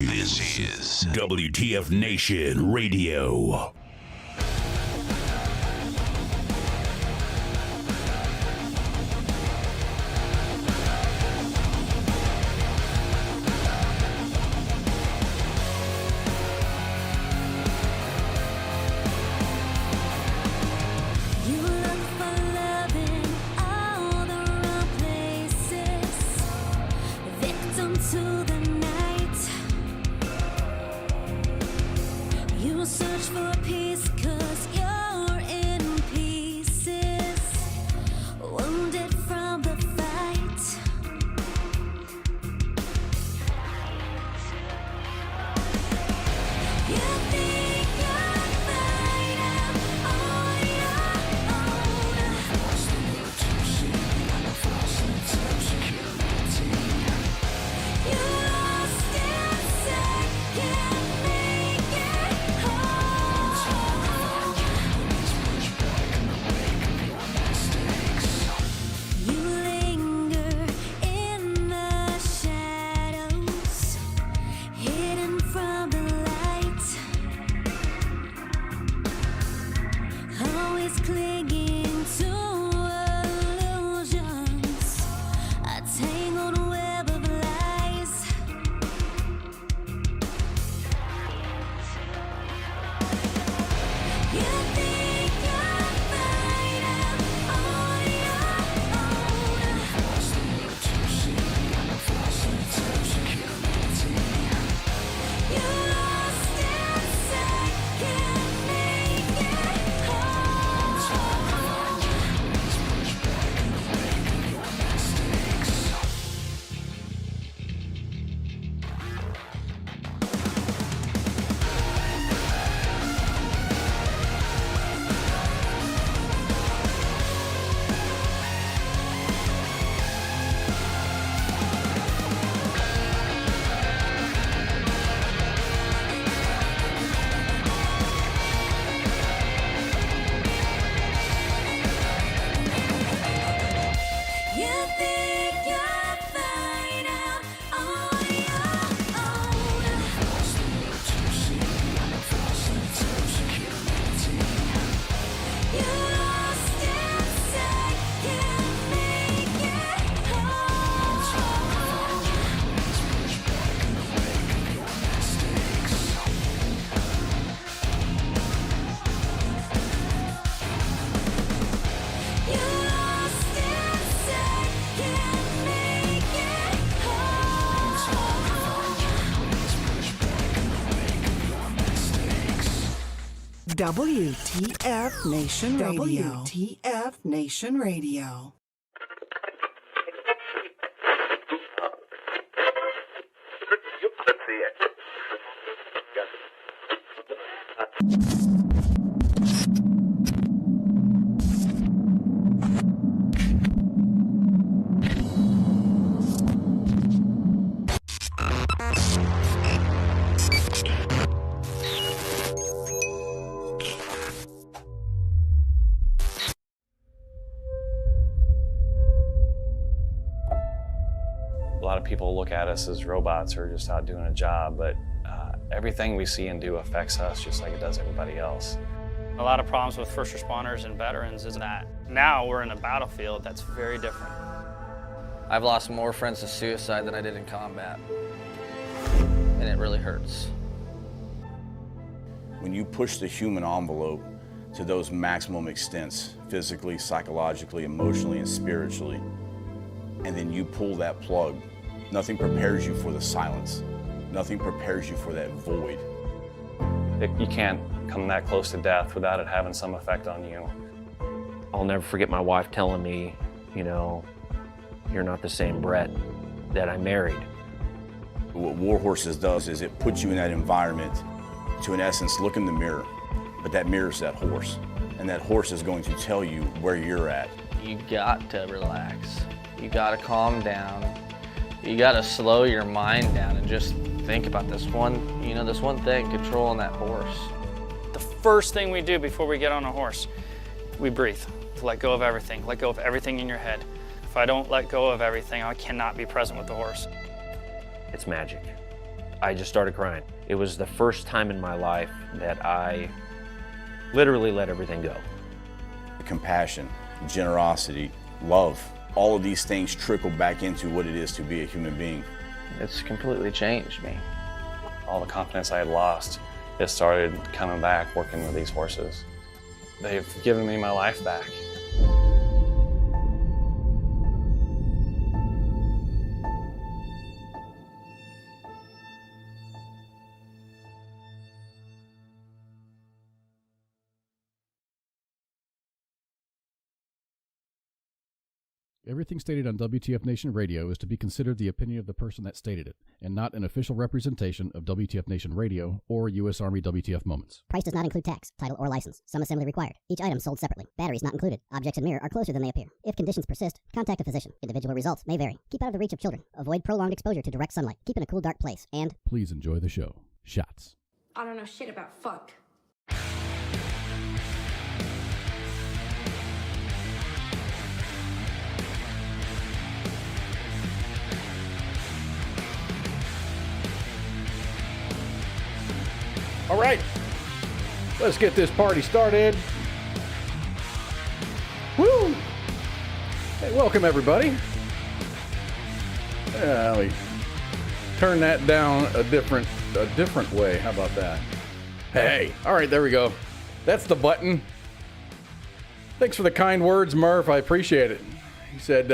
This is WTF Nation Radio. WTF Nation Radio. WTF Nation Radio. A lot of people look at us as robots or just out doing a job, but everything we see and do affects us just like it does everybody else. A lot of problems with first responders and veterans is that now we're in a battlefield that's very different. I've lost more friends to suicide than I did in combat, and it really hurts. When you push the human envelope to those maximum extents, physically, psychologically, emotionally, and spiritually, and then you pull that plug, nothing prepares you for the silence. Nothing prepares you for that void. You can't come that close to death without it having some effect on you. I'll never forget my wife telling me, you know, you're not the same Brett that I married. What War Horses does is it puts you in that environment to, in essence, look in the mirror. But that mirror's that horse. And that horse is going to tell you where you're at. You got to relax. You got to calm down. You got to slow your mind down and just think about this one thing, controlling that horse. The first thing we do before we get on a horse, we breathe. Let go of everything. Let go of everything in your head. If I don't let go of everything, I cannot be present with the horse. It's magic. I just started crying. It was the first time in my life that I literally let everything go. Compassion, generosity, love, all of these things trickle back into what it is to be a human being. It's completely changed me. All the confidence I had lost, it started coming back working with these horses. They've given me my life back. Everything stated on WTF Nation Radio is to be considered the opinion of the person that stated it, and not an official representation of WTF Nation Radio or U.S. Army WTF Moments. Price does not include tax, title, or license. Some assembly required. Each item sold separately. Batteries not included. Objects in mirror are closer than they appear. If conditions persist, contact a physician. Individual results may vary. Keep out of the reach of children. Avoid prolonged exposure to direct sunlight. Keep in a cool, dark place. And Please enjoy the show. Shots. I don't know shit about fuck. All right, let's get this party started. Woo! Hey, welcome everybody. Let me turn that down a different way. How about that? Hey, all right, there we go. That's the button. Thanks for the kind words, Murph. I appreciate it. He said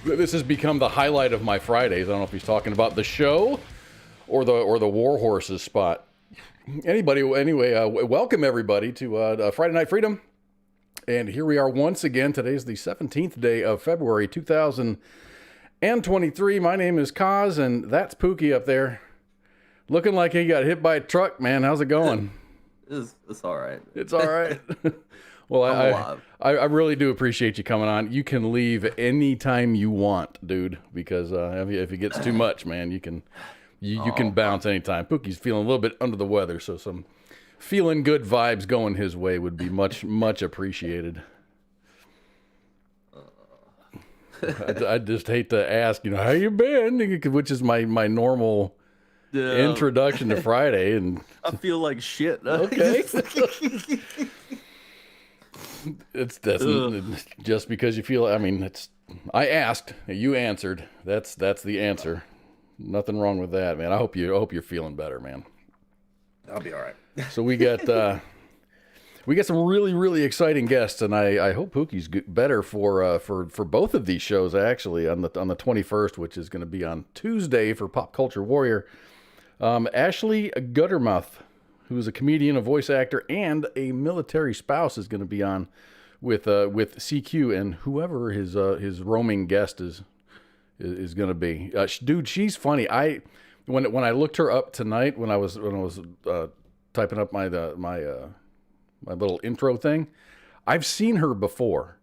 this has become the highlight of my Fridays. I don't know if he's talking about the show or the War Horses spot. Anyway, welcome everybody to Friday Night Freedom. And here we are once again. Today's the 17th day of February 2023. My name is KOZ, and that's Pooky up there. Looking like he got hit by a truck, man. How's it going? It's all right. It's all right. Well, I really do appreciate you coming on. You can leave anytime you want, dude, because if it gets too much, man, you can bounce anytime. Pookie's feeling a little bit under the weather, so some feeling good vibes going his way would be much appreciated. I just hate to ask, how you been? Which is my normal introduction to Friday, and I feel like shit. Okay. That's just because you feel. I mean, I asked, you answered. That's the answer. Nothing wrong with that, man. I hope you're feeling better, man. I'll be all right. So we got some really, really exciting guests, and I hope Pookie's better for both of these shows. Actually, on the 21st, which is going to be on Tuesday for Pop Culture Warrior. Ashley Guttermouth, who is a comedian, a voice actor, and a military spouse, is going to be on with CQ, and whoever his roaming guest is going to be. Dude, she's funny. When I looked her up tonight, when I was typing up my little intro thing, I've seen her before.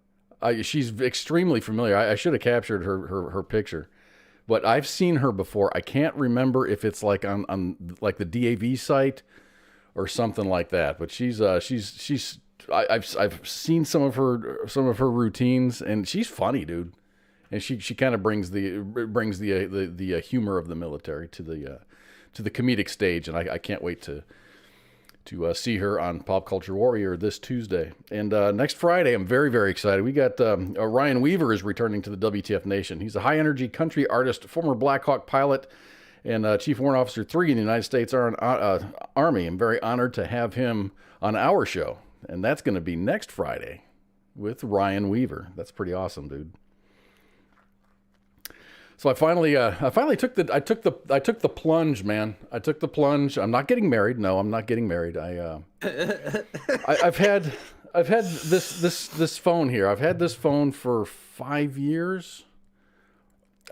She's extremely familiar. I should have captured her picture, but I've seen her before. I can't remember if it's like on like the DAV site or something like that. But I've seen some of her routines, and she's funny, dude. And she kind of brings the humor of the military to the comedic stage, and I can't wait to see her on Pop Culture Warrior this Tuesday. And next Friday, I'm very, very excited. We got Ryan Weaver is returning to the WTF Nation. He's a high energy country artist, former Black Hawk pilot, and Chief Warrant Officer 3 in the United States Army. I'm very honored to have him on our show, and that's going to be next Friday with Ryan Weaver. That's pretty awesome, dude. So I finally took the plunge, man. I took the plunge. I'm not getting married. No, I'm not getting married. I've had this phone here. I've had this phone for 5 years.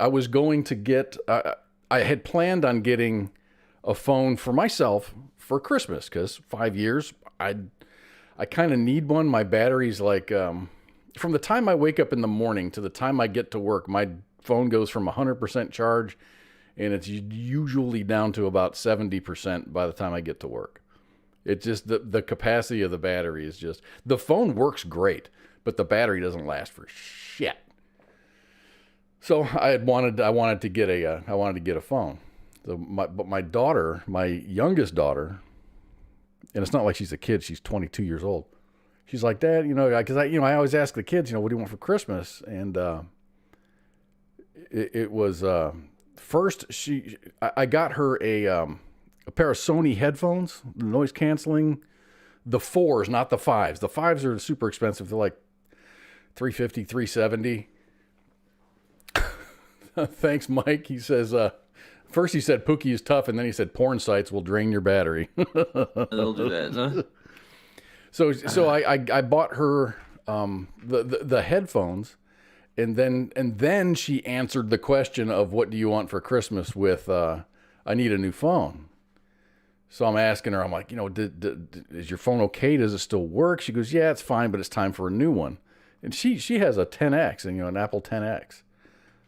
I was going to get. I had planned on getting a phone for myself for Christmas because 5 years. I kind of need one. My battery's like from the time I wake up in the morning to the time I get to work, my phone goes from 100% charge, and it's usually down to about 70% by the time I get to work. It's just the capacity of the battery is just, the phone works great, but the battery doesn't last for shit. So I wanted to get a phone. So my daughter, my youngest daughter, and it's not like she's a kid, she's 22 years old. She's like, Dad, because I always ask the kids, what do you want for Christmas? And it was first I got her a pair of Sony headphones, the noise canceling, the 4s, not the 5s. The 5s are super expensive. They're like $350, $370. Thanks, Mike. He says, first he said Pookie is tough, and then he said porn sites will drain your battery. They'll do that, huh? So I bought her the headphones, and then she answered the question of what do you want for Christmas with I need a new phone. So I'm asking her, I'm like, is your phone okay? Does it still work? She goes, yeah, it's fine, but it's time for a new one. And she has a 10X, and an Apple 10X,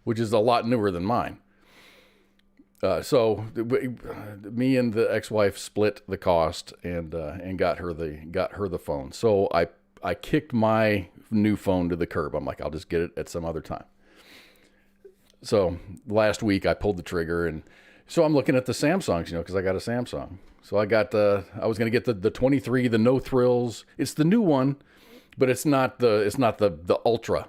which is a lot newer than mine. So me and the ex-wife split the cost and got her the phone. So I kicked my new phone to the curb. I'm like, I'll just get it at some other time. So last week I pulled the trigger, and so I'm looking at the Samsungs, because I got a Samsung. So I was going to get the 23, the no thrills. It's the new one, but it's not the Ultra.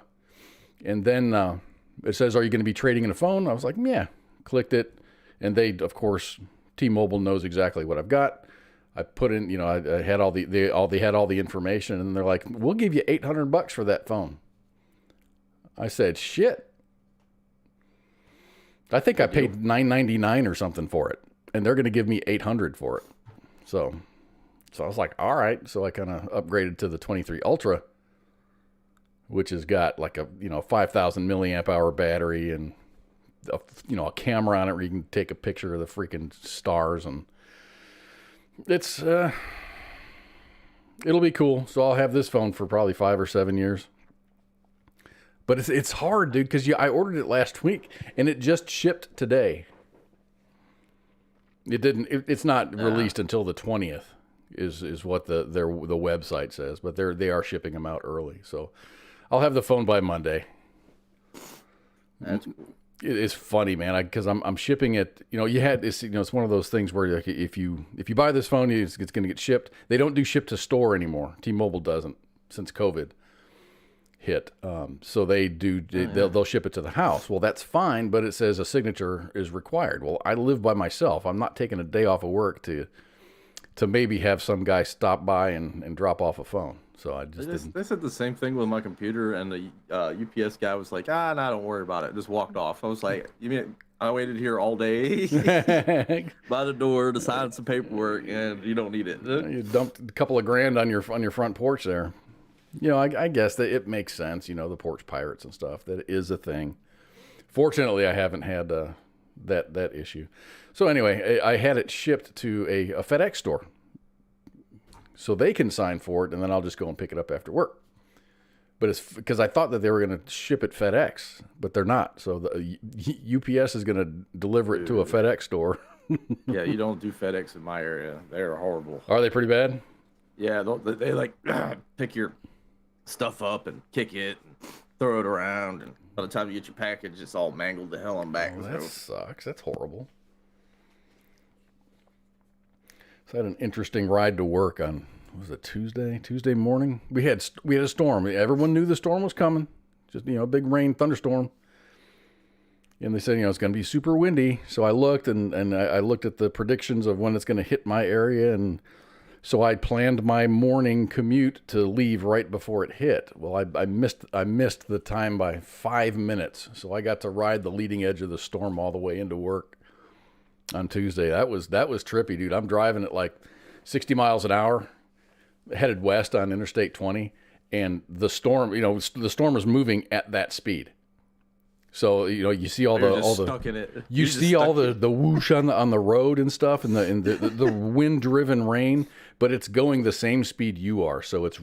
And then it says, are you going to be trading in a phone? I was like, yeah. Clicked it. And they, of course, T-Mobile knows exactly what I've got. I put in, I had they had all the information, and they're like, we'll give you $800 for that phone. I said, shit. I think I paid $999 or something for it, and they're going to give me $800 for it. So I was like, all right. So I kind of upgraded to the 23 Ultra, which has got like a 5,000 milliamp hour battery and a camera on it where you can take a picture of the freaking stars, and it's it'll be cool. So I'll have this phone for probably 5 or 7 years. But it's hard, dude, because I ordered it last week and it just shipped today. It's not released until the 20th, is what the website says. But they are shipping them out early, so I'll have the phone by Monday. That's cool. It's funny, man, because I'm shipping it. It's one of those things where like, if you buy this phone, it's going to get shipped. They don't do ship to store anymore. T-Mobile doesn't since COVID hit. So they do. They'll ship it to the house. Well, that's fine, but it says a signature is required. Well, I live by myself. I'm not taking a day off of work to maybe have some guy stop by and drop off a phone. So I just didn't. They said the same thing with my computer, and the UPS guy was like, no, don't worry about it. Just walked off. I was like, you mean I waited here all day by the door to sign some paperwork, and you don't need it? You dumped a couple of grand on your front porch there. I guess that it makes sense. The porch pirates and stuff. That is a thing. Fortunately, I haven't had that issue. So anyway, I had it shipped to a FedEx store, so they can sign for it, and then I'll just go and pick it up after work. But it's because I thought that they were going to ship it FedEx, but they're not. So the UPS is going to deliver it to a FedEx store. Yeah, you don't do FedEx in my area. They're horrible. Are they pretty bad? Yeah, they like pick your stuff up and kick it and throw it around, and by the time you get your package, it's all mangled to hell and back. Oh, that sucks. That's horrible. So I had an interesting ride to work on, was it Tuesday morning? We had a storm. Everyone knew the storm was coming. Just, a big rain thunderstorm. And they said, it's going to be super windy. So I looked and I looked at the predictions of when it's going to hit my area. And so I planned my morning commute to leave right before it hit. Well, I missed the time by 5 minutes. So I got to ride the leading edge of the storm all the way into work on Tuesday. That was trippy, dude. I'm driving at like 60 miles an hour, headed west on Interstate 20, and the storm is moving at that speed. So you see all the you see all the whoosh on the road and stuff, and the wind driven rain, but it's going the same speed you are. So it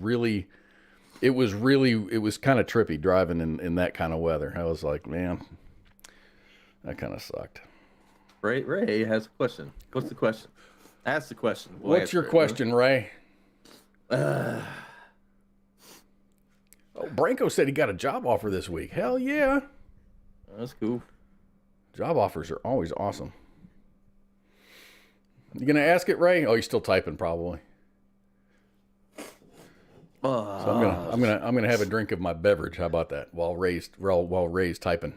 was kind of trippy driving in that kind of weather. I was like, man, that kind of sucked. Ray has a question. What's the question? Ask the question. What's your question, Ray? Branko said he got a job offer this week. Hell yeah. That's cool. Job offers are always awesome. You gonna ask it, Ray? Oh, you're still typing, probably. So I'm gonna have a drink of my beverage. How about that? While Ray's typing.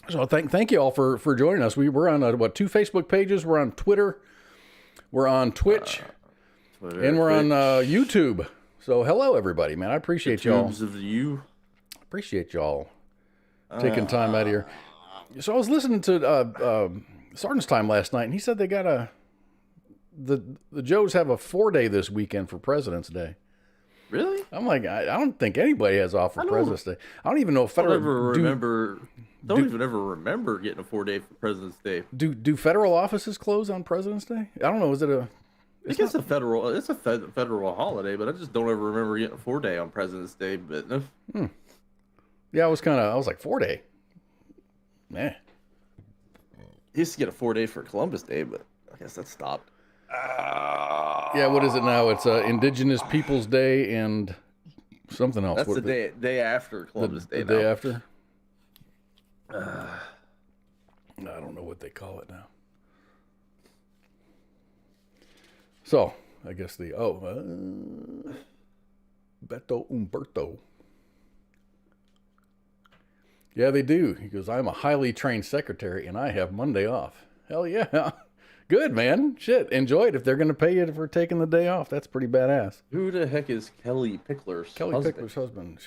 So thank you all for joining us. We're on 2 Facebook pages. We're on Twitter. We're on Twitch. And we're on YouTube. So hello everybody, man. I appreciate y'all. Appreciate y'all taking time out of here. So I was listening to Sergeant's Time last night, and he said they got the Joes have a 4-day this weekend for President's Day. Really? I'm like, I don't think anybody has off for President's Day. I don't even know if federal don't even ever remember getting a 4-day for President's Day. Do federal offices close on President's Day? I don't know. Is it a? I guess it's a federal holiday, but I just don't ever remember getting a 4-day on President's Day. But Yeah, I was like 4-day. Nah. Used to get a 4-day for Columbus Day, but I guess that stopped. Yeah, what is it now? It's Indigenous Peoples Day and something else. That's the day after Columbus Day. The day after. I don't know what they call it now. So I guess Beto Umberto. Yeah, they do. He goes, I'm a highly trained secretary and I have Monday off. Hell yeah. Good, man. Shit. Enjoy it if they're going to pay you for taking the day off. That's pretty badass. Who the heck is Kelly Pickler's husband? Pickler's husband.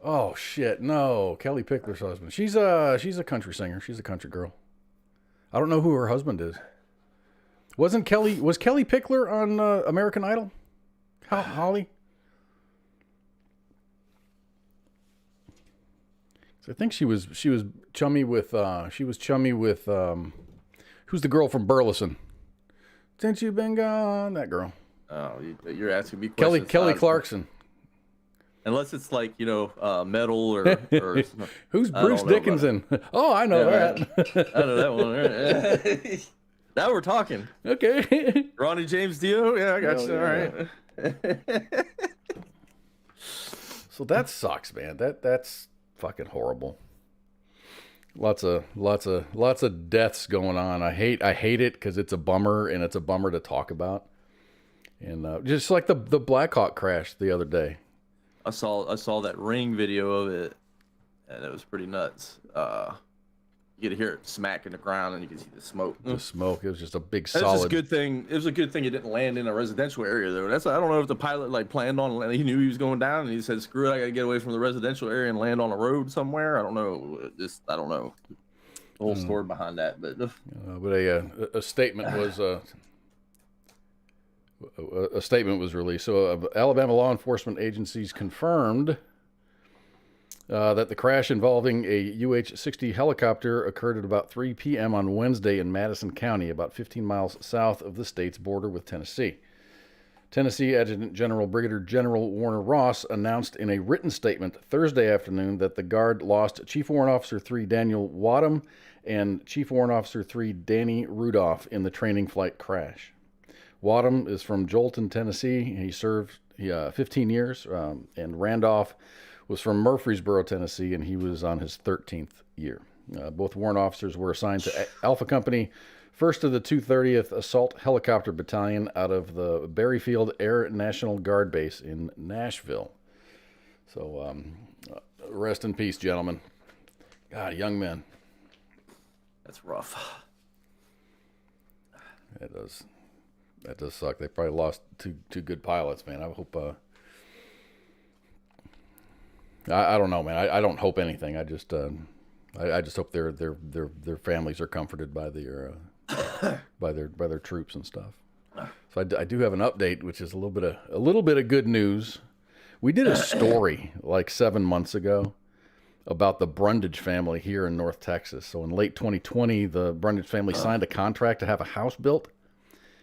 Oh, shit. No. Kelly Pickler's husband. She's a country singer. She's a country girl. I don't know who her husband is. Was Kelly Pickler on American Idol? Holly? I think she was chummy with who's the girl from Burleson? Since you've been gone, that girl. Oh, you're asking me questions. Kelly Clarkson. Unless it's like metal or who's Bruce Dickinson? Oh, I know that. Right. I know that one. Right? Now we're talking. Okay. Ronnie James Dio. Yeah, I got you. Yeah. All right. So that sucks, man. That's fucking horrible. Lots of deaths going on. I hate it because it's a bummer, and it's a bummer to talk about. And just like the Blackhawk crash the other day. I saw that Ring video of it, and it was pretty nuts. You get to hear it smack in the ground, and you can see the smoke. The smoke. It was just a big It solid. was a good thing. It was a good thing it didn't land in a residential area, though. I don't know if the pilot planned on. He knew he was going down, and he said, "Screw it, I got to get away from the residential area and land on a road somewhere." I don't know. I don't know the whole story behind that, but a statement was a statement was released. So Alabama law enforcement agencies confirmed that the crash involving a UH-60 helicopter occurred at about 3 p.m. on Wednesday in Madison County, about 15 miles south of the state's border with Tennessee. Tennessee Adjutant General Brigadier General Warner Ross announced in a written statement Thursday afternoon that the Guard lost Chief Warrant Officer 3 Daniel Wadham and Chief Warrant Officer 3 Danny Rudolph in the training flight crash. Wadham is from Jolton, Tennessee. He served 15 years, and Randolph was from Murfreesboro, Tennessee, and he was on his 13th year. Both warrant officers were assigned to Alpha Company, 1st of the 230th Assault Helicopter Battalion out of the Berryfield Air National Guard Base in Nashville. So rest in peace, gentlemen. God, young men. That's rough. That does suck. They probably lost two good pilots, man. I hope... I don't know, man. I don't hope anything. I just hope their families are comforted by their by their troops and stuff. So I do have an update, which is a little bit of good news. We did a story like 7 months ago about the Brundage family here in North Texas. So in late 2020, the Brundage family signed a contract to have a house built.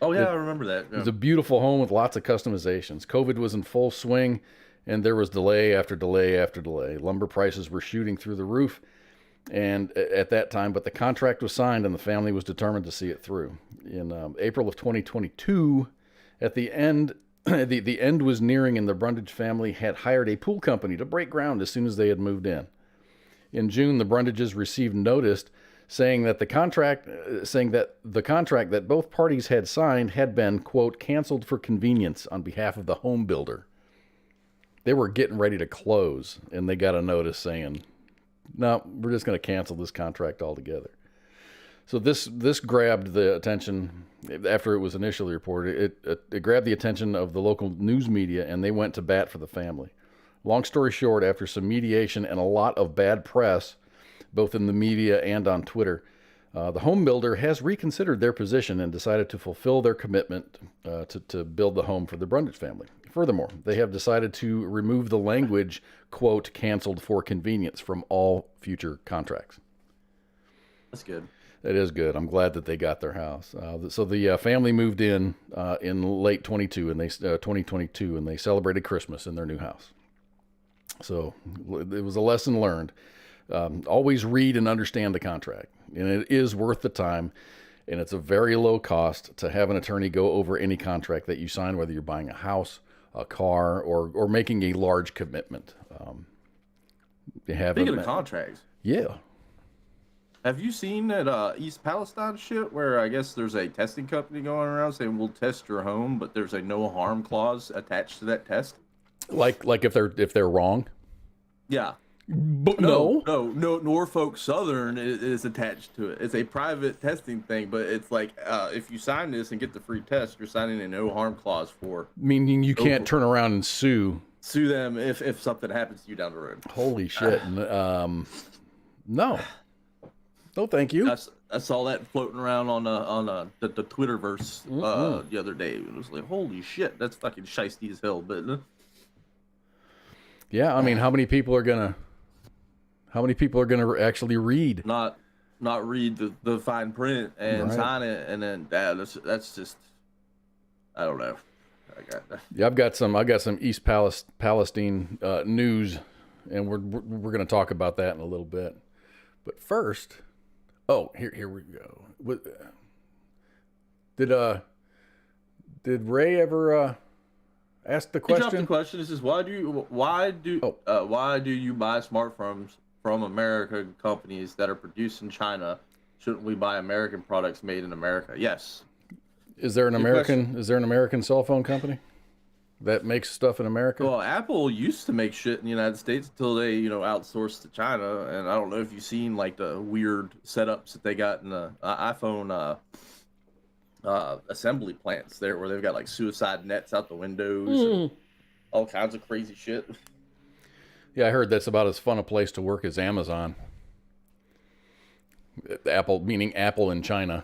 Oh yeah, I remember that. Yeah. It was a beautiful home with lots of customizations. COVID was in full swing. And there was delay after delay after delay. Lumber prices were shooting through the roof and at that time, but the contract was signed and the family was determined to see it through. In April of 2022, at the end, the end was nearing and the Brundage family had hired a pool company to break ground as soon as they had moved in. In June, the Brundages received notice saying that the contract that both parties had signed had been, quote, canceled for convenience on behalf of the home builder. They were getting ready to close, and they got a notice saying, no, we're just going to cancel this contract altogether. So this grabbed the attention after it was initially reported. It grabbed the attention of the local news media, and they went to bat for the family. Long story short, after some mediation and a lot of bad press, both in the media and on Twitter, the home builder has reconsidered their position and decided to fulfill their commitment to build the home for the Brundage family. Furthermore, they have decided to remove the language, quote, canceled for convenience from all future contracts. That's good. It is good. I'm glad that they got their house. So the family moved in late 2022, and they celebrated Christmas in their new house. So it was a lesson learned. Always read and understand the contract, and it is worth the time, and it's a very low cost to have an attorney go over any contract that you sign, whether you're buying a house, a car, or making a large commitment. Speaking of contracts, yeah. Have you seen that East Palestine shit where I guess there's a testing company going around saying we'll test your home, but there's a no harm clause attached to that test? Like if they're wrong? Yeah. But no, Norfolk Southern is attached to it. It's a private testing thing, but it's like if you sign this and get the free test, you're signing a no harm clause for. Meaning you can't turn around and sue them if something happens to you down the road. Holy shit! No, thank you. I saw that floating around on the Twitterverse the other day. It was like, holy shit, that's fucking shiesty as hell. But yeah, I mean, how many people are gonna actually read? Not read the fine print and sign it, and then that's just, I don't know. Yeah, I've got some East Palestine news, and we're gonna talk about that in a little bit. But first, here we go. Did Ray ever ask the question? He dropped the question. This is why do you buy smartphones from American companies that are produced in China? Shouldn't we buy American products made in America? Yes. Is there an American cell phone company that makes stuff in America? Well, Apple used to make shit in the United States until they, outsourced to China. And I don't know if you've seen like the weird setups that they got in the iPhone assembly plants there, where they've got like suicide nets out the windows and all kinds of crazy shit. Yeah, I heard that's about as fun a place to work as Amazon. Apple, meaning Apple in China.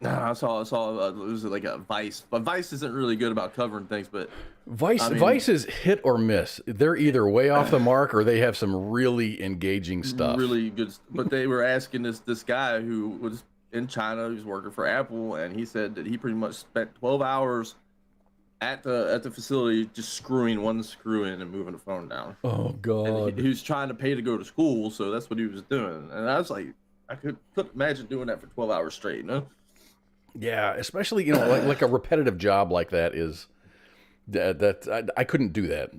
No, I saw it was like a Vice, but Vice isn't really good about covering things. But Vice is hit or miss. They're either way off the mark or they have some really engaging stuff. Really good. But they were asking this guy who was in China, who's working for Apple, and he said that he pretty much spent 12 hours at the facility just screwing one screw in and moving the phone down. Oh God! He was trying to pay to go to school, so that's what he was doing. And I was like, I couldn't imagine doing that for 12 hours straight, Yeah, especially like a repetitive job like that is that I couldn't do that.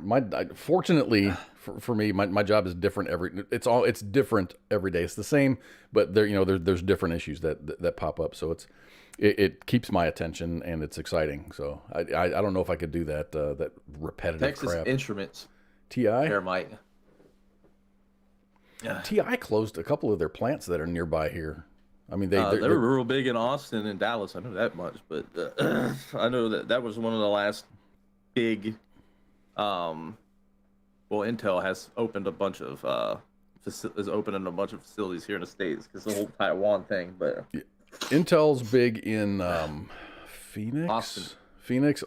Fortunately for me, my job is different it's different every day. It's the same, but there's different issues that pop up. So it keeps my attention and it's exciting. So I don't know if I could do that repetitive Texas crap. Instruments. TI. Thermite. Yeah. TI closed a couple of their plants that are nearby here. I mean, they're real big in Austin and Dallas. I know that much, but I know that was one of the last big. Intel has opened a bunch of opening a bunch of facilities here in the States because the whole Taiwan thing. But Intel's big in Phoenix,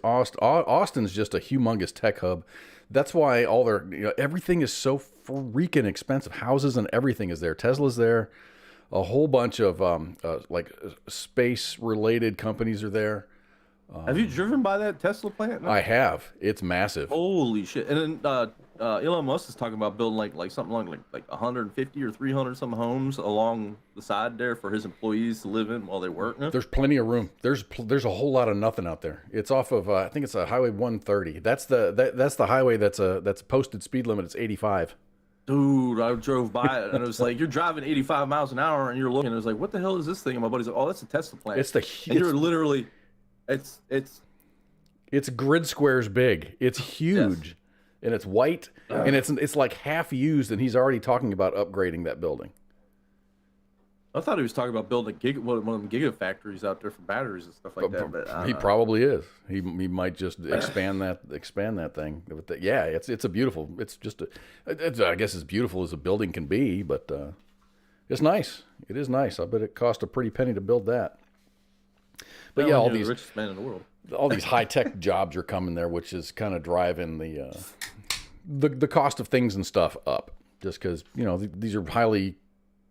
Austin's just a humongous tech hub. That's why all their everything is so freaking expensive. Houses and everything is there. Tesla's there. A whole bunch of space-related companies are there. Have you driven by that Tesla plant? No? I have. It's massive. Holy shit! And then Elon Musk is talking about building like something like 150 or 300 some homes along the side there for his employees to live in while they work. There's plenty of room. There's a whole lot of nothing out there. It's off of I think it's a Highway 130. That's the highway that's a posted speed limit. It's 85. Dude, I drove by it, and it was like, you're driving 85 miles an hour, and you're looking, and it was like, what the hell is this thing? And my buddy's like, oh, that's a Tesla plant. It's the and you're literally, it's grid squares big. It's huge, yes. And it's white, and it's like half used, and he's already talking about upgrading that building. I thought he was talking about building one of them gigafactories out there for batteries and stuff like that. But he probably is. He might just expand that thing. But yeah, it's a beautiful. It's just I guess as beautiful as a building can be, but it's nice. It is nice. I bet it cost a pretty penny to build that. But yeah, all these the richest man in the world. All these high tech jobs are coming there, which is kind of driving the cost of things and stuff up. Just because these are highly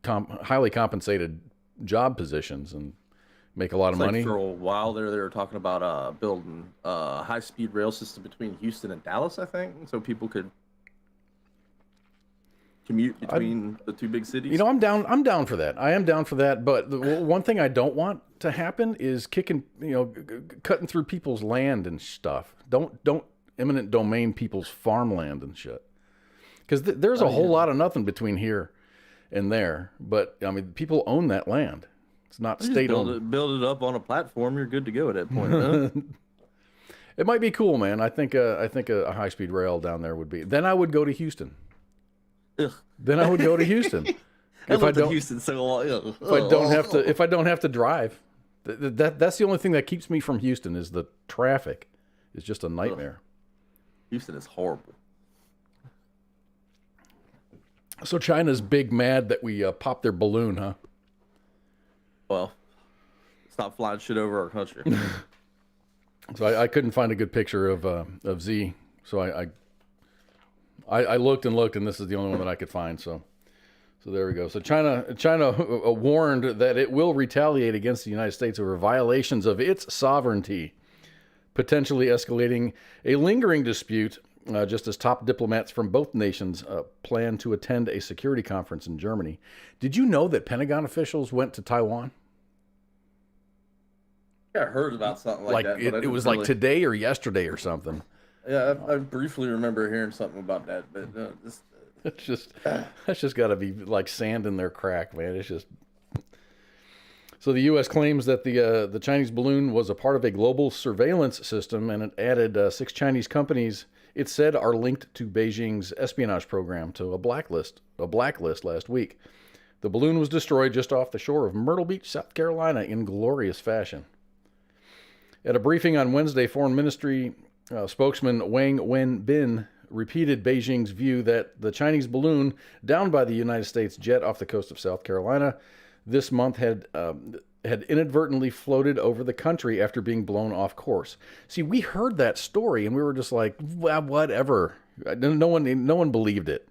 compensated job positions and make a lot of money. For a while there, they were talking about building a high-speed rail system between Houston and Dallas, I think, so people could commute between the two big cities. I'm down for that. I am down for that. But the one thing I don't want to happen is cutting through people's land and stuff. Don't eminent domain people's farmland and shit. Because there's a whole lot of nothing between here and there, but I mean, people own that land. It's not state-owned. Build it up on a platform. You're good to go at that point. Huh? It might be cool, man. I think a high-speed rail down there would be. Then I would go to Houston. Ugh. Then I would go to Houston. If I don't have to drive. That's the only thing that keeps me from Houston is the traffic. It's just a nightmare. Houston is horrible. So China's big mad that we popped their balloon, huh? Well, stop flying shit over our country. So I couldn't find a good picture of Z. So I looked and looked, and this is the only one that I could find. So there we go. So China warned that it will retaliate against the United States over violations of its sovereignty, potentially escalating a lingering dispute. Just as top diplomats from both nations plan to attend a security conference in Germany. Did you know that Pentagon officials went to Taiwan? Yeah, I heard about something like that. It was like today or yesterday or something. Yeah, I briefly remember hearing something about that, but that's just got to be like sand in their crack, man. It's just. So the U.S. claims that the Chinese balloon was a part of a global surveillance system, and it added 6 Chinese companies. It said are linked to Beijing's espionage program to a blacklist last week. The balloon was destroyed just off the shore of Myrtle Beach, South Carolina, in glorious fashion. At a briefing on Wednesday, Foreign Ministry spokesman Wang Wenbin repeated Beijing's view that the Chinese balloon downed by the United States jet off the coast of South Carolina this month had inadvertently floated over the country after being blown off course. See, we heard that story and we were just like, well, whatever. No one believed it.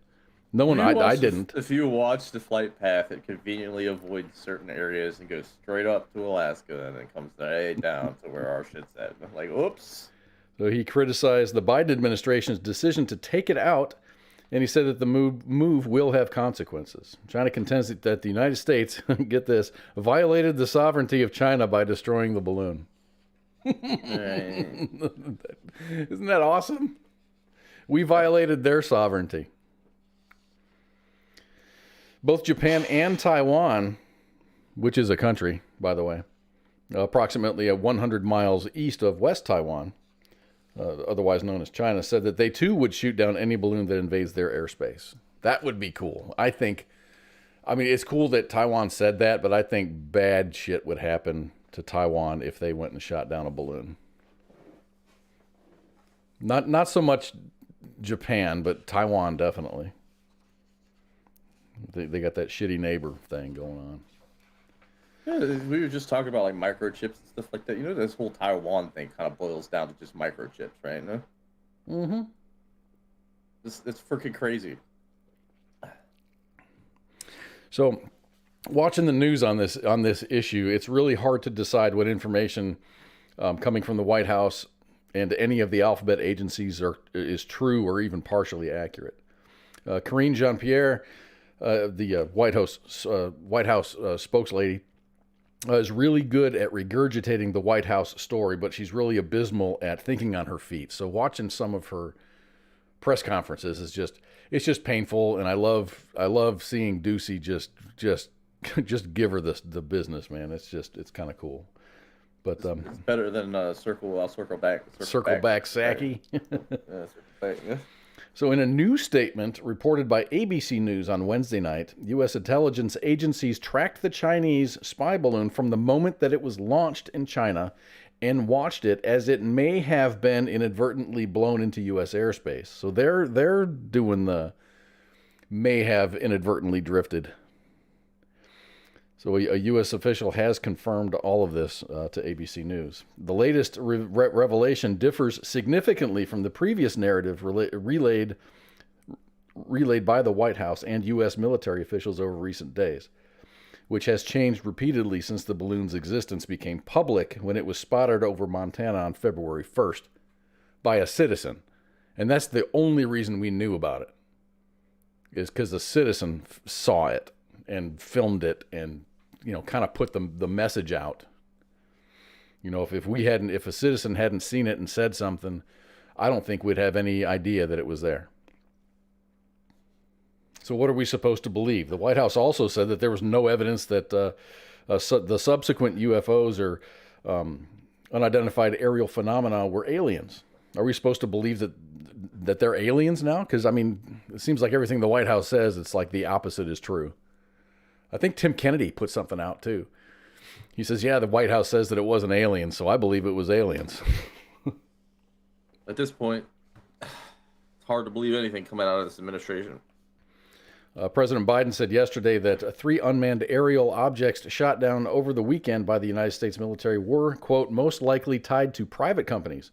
No one. I didn't. If you watch the flight path, it conveniently avoids certain areas and goes straight up to Alaska and then comes right down to where our shit's at. I'm like, oops. So he criticized the Biden administration's decision to take it out, and he said that the move will have consequences. China contends that the United States, get this, violated the sovereignty of China by destroying the balloon. Isn't that awesome? We violated their sovereignty. Both Japan and Taiwan, which is a country, by the way, approximately 100 miles east of West Taiwan, otherwise known as China, said that they too would shoot down any balloon that invades their airspace. That would be cool. I mean, it's cool that Taiwan said that, but I think bad shit would happen to Taiwan if they went and shot down a balloon. Not so much Japan, but Taiwan definitely. They got that shitty neighbor thing going on. Yeah, we were just talking about like microchips and stuff like that. You know, this whole Taiwan thing kind of boils down to just microchips, right? No? Mm-hmm. It's freaking crazy. So, watching the news on this issue, it's really hard to decide what information coming from the White House and any of the alphabet agencies is true or even partially accurate. Karine Jean-Pierre, the White House spokeslady, is really good at regurgitating the White House story, but she's really abysmal at thinking on her feet. So watching some of her press conferences is it's just painful, and I love seeing Ducey just give her the business, man. It's kind of cool. But it's better than circle back Saki. Yeah, circle back, yeah. So in a new statement reported by ABC News on Wednesday night, U.S. intelligence agencies tracked the Chinese spy balloon from the moment that it was launched in China and watched it as it may have been inadvertently blown into U.S. airspace. So they're doing the may have inadvertently drifted. So a U.S. official has confirmed all of this to ABC News. The latest revelation differs significantly from the previous narrative relayed by the White House and U.S. military officials over recent days, which has changed repeatedly since the balloon's existence became public when it was spotted over Montana on February 1st by a citizen. And that's the only reason we knew about it, is because a citizen saw it and filmed it and kind of put the message out. If a citizen hadn't seen it and said something, I don't think we'd have any idea that it was there. So what are we supposed to believe? The White House also said that there was no evidence that the subsequent UFOs or unidentified aerial phenomena were aliens. Are we supposed to believe that they're aliens now? Because, it seems like everything the White House says, it's like the opposite is true. I think Tim Kennedy put something out, too. He says, yeah, the White House says that it wasn't aliens, so I believe it was aliens. At this point, it's hard to believe anything coming out of this administration. President Biden said yesterday that 3 unmanned aerial objects shot down over the weekend by the United States military were, quote, most likely tied to private companies,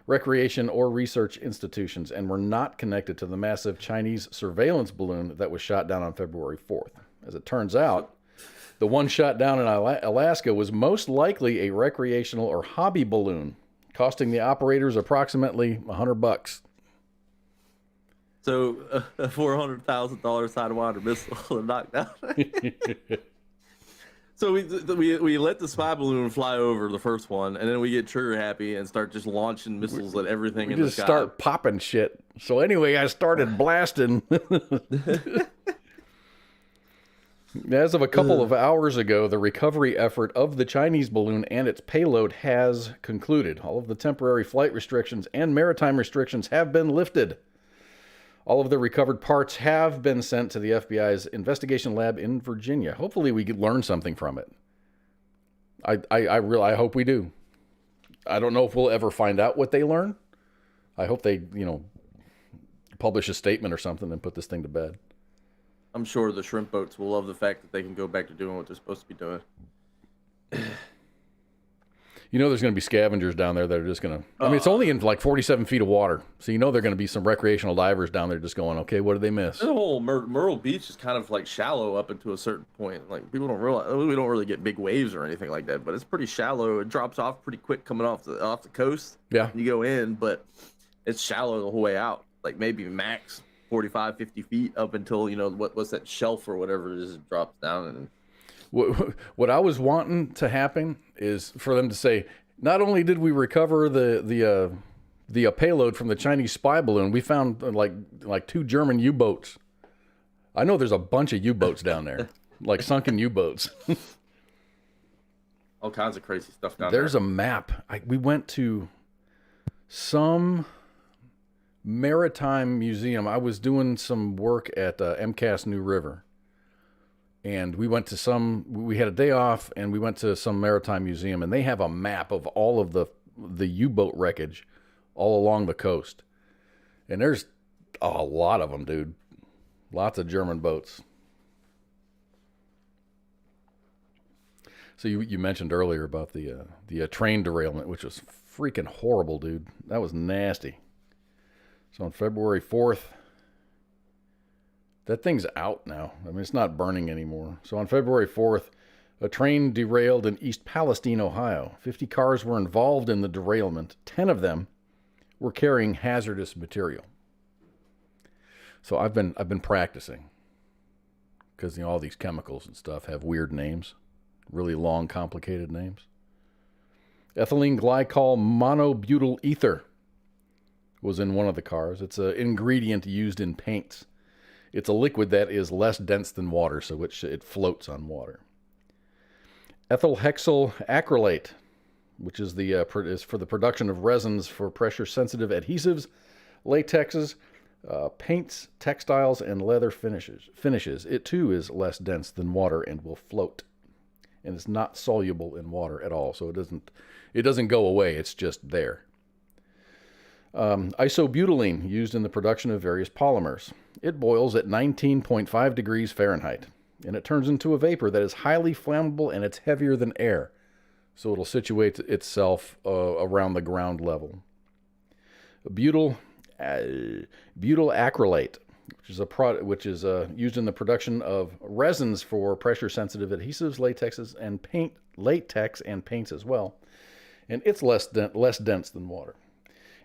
recreation or research institutions, and were not connected to the massive Chinese surveillance balloon that was shot down on February 4th. As it turns out, the one shot down in Alaska was most likely a recreational or hobby balloon, costing the operators approximately $100. So a $400,000 Sidewinder missile to knock down. So we let the spy balloon fly over the first one, and then we get trigger happy and start just launching missiles at everything in the sky. We just start popping shit. So anyway, I started blasting. As of a couple of hours ago, the recovery effort of the Chinese balloon and its payload has concluded. All of the temporary flight restrictions and maritime restrictions have been lifted. All of the recovered parts have been sent to the FBI's investigation lab in Virginia. Hopefully we could learn something from it. I hope we do. I don't know if we'll ever find out what they learn. I hope they, publish a statement or something and put this thing to bed. I'm sure the shrimp boats will love the fact that they can go back to doing what they're supposed to be doing. There's going to be scavengers down there that are just going to... it's only in like 47 feet of water. So they're going to be some recreational divers down there just going, okay, what did they miss? The whole Myrtle Beach is kind of like shallow up into a certain point. Like, people don't realize... We don't really get big waves or anything like that, but it's pretty shallow. It drops off pretty quick coming off the coast. Yeah. You go in, but it's shallow the whole way out. Like, maybe max 45, 50 feet up until, what's that shelf or whatever it is, it drops down. And what I was wanting to happen is for them to say, not only did we recover the payload from the Chinese spy balloon, we found like 2 German U-boats. I know there's a bunch of U-boats down there, like sunken U-boats. All kinds of crazy stuff down there. There's a map. We went to some maritime museum. I was doing some work at MCAS New River, and we had a day off, and we went to some maritime museum, and they have a map of all of the U-boat wreckage all along the coast, and there's a lot of them, dude. Lots of German boats. So you mentioned earlier about the train derailment, which was freaking horrible, dude. That was nasty. So on February 4th, that thing's out now. It's not burning anymore. So on February 4th, a train derailed in East Palestine, Ohio. 50 cars were involved in the derailment. 10 of them were carrying hazardous material. So I've been practicing because all these chemicals and stuff have weird names, really long, complicated names. Ethylene glycol monobutyl ether. was in one of the cars. It's an ingredient used in paints. It's a liquid that is less dense than water, so it floats on water. Ethyl hexyl acrylate, which is is for the production of resins for pressure-sensitive adhesives, latexes, paints, textiles, and leather finishes. It too is less dense than water and will float, and it's not soluble in water at all. So it doesn't go away. It's just there. Isobutylene, used in the production of various polymers. It boils at 19.5 degrees Fahrenheit, and it turns into a vapor that is highly flammable, and it's heavier than air. So it'll situate itself around the ground level. Butyl acrylate, which is used in the production of resins for pressure-sensitive adhesives, latex and paints as well. And it's less dense than water.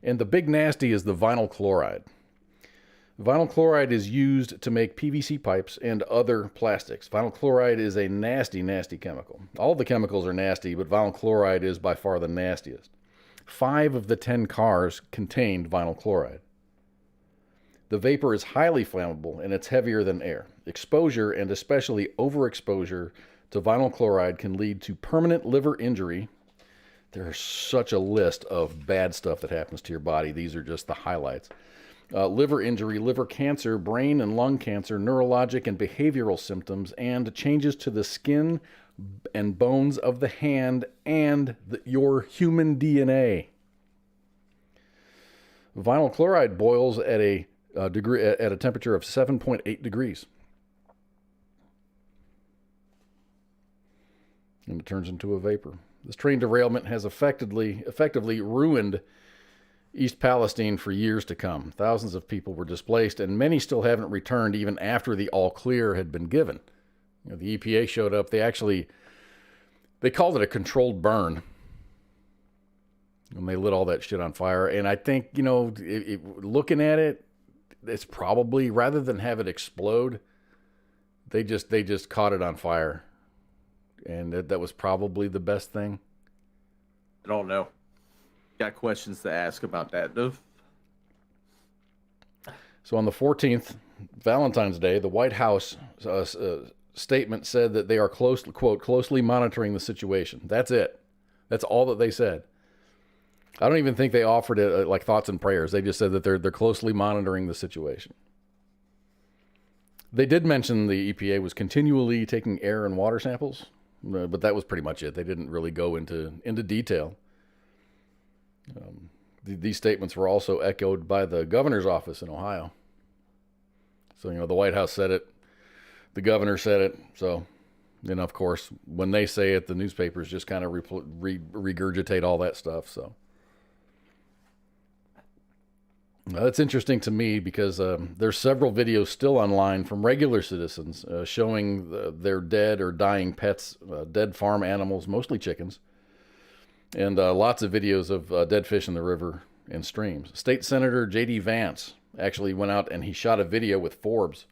And the big nasty is the vinyl chloride. Vinyl chloride is used to make PVC pipes and other plastics. Vinyl chloride is a nasty, nasty chemical. All the chemicals are nasty, but vinyl chloride is by far the nastiest. 5 of the 10 cars contained vinyl chloride. The vapor is highly flammable, and it's heavier than air. Exposure, and especially overexposure to vinyl chloride, can lead to permanent liver injury. There's such a list of bad stuff that happens to your body. These are just the highlights. Liver injury, liver cancer, brain and lung cancer, neurologic and behavioral symptoms, and changes to the skin and bones of the hand and your human DNA. Vinyl chloride boils at a temperature of 7.8 degrees. And it turns into a vapor. This train derailment has effectively ruined East Palestine for years to come. Thousands of people were displaced, and many still haven't returned even after the all clear had been given. The EPA showed up. They called it a controlled burn, and they lit all that shit on fire. And I think, looking at it, it's probably, rather than have it explode, they just caught it on fire. And that was probably the best thing. I don't know. Got questions to ask about that, though. So on the 14th, Valentine's Day, the White House statement said that they are closely monitoring the situation. That's it. That's all that they said. I don't even think they offered it like thoughts and prayers. They just said that they're closely monitoring the situation. They did mention the EPA was continually taking air and water samples, but that was pretty much it. They didn't really go into detail. These statements were also echoed by the governor's office in Ohio. So, the White House said it, the governor said it. So, of course, when they say it, the newspapers just kind of regurgitate all that stuff. So, that's interesting to me because there's several videos still online from regular citizens showing their dead or dying pets, dead farm animals, mostly chickens. And lots of videos of dead fish in the river and streams. State Senator J.D. Vance actually went out and he shot a video with Forbes.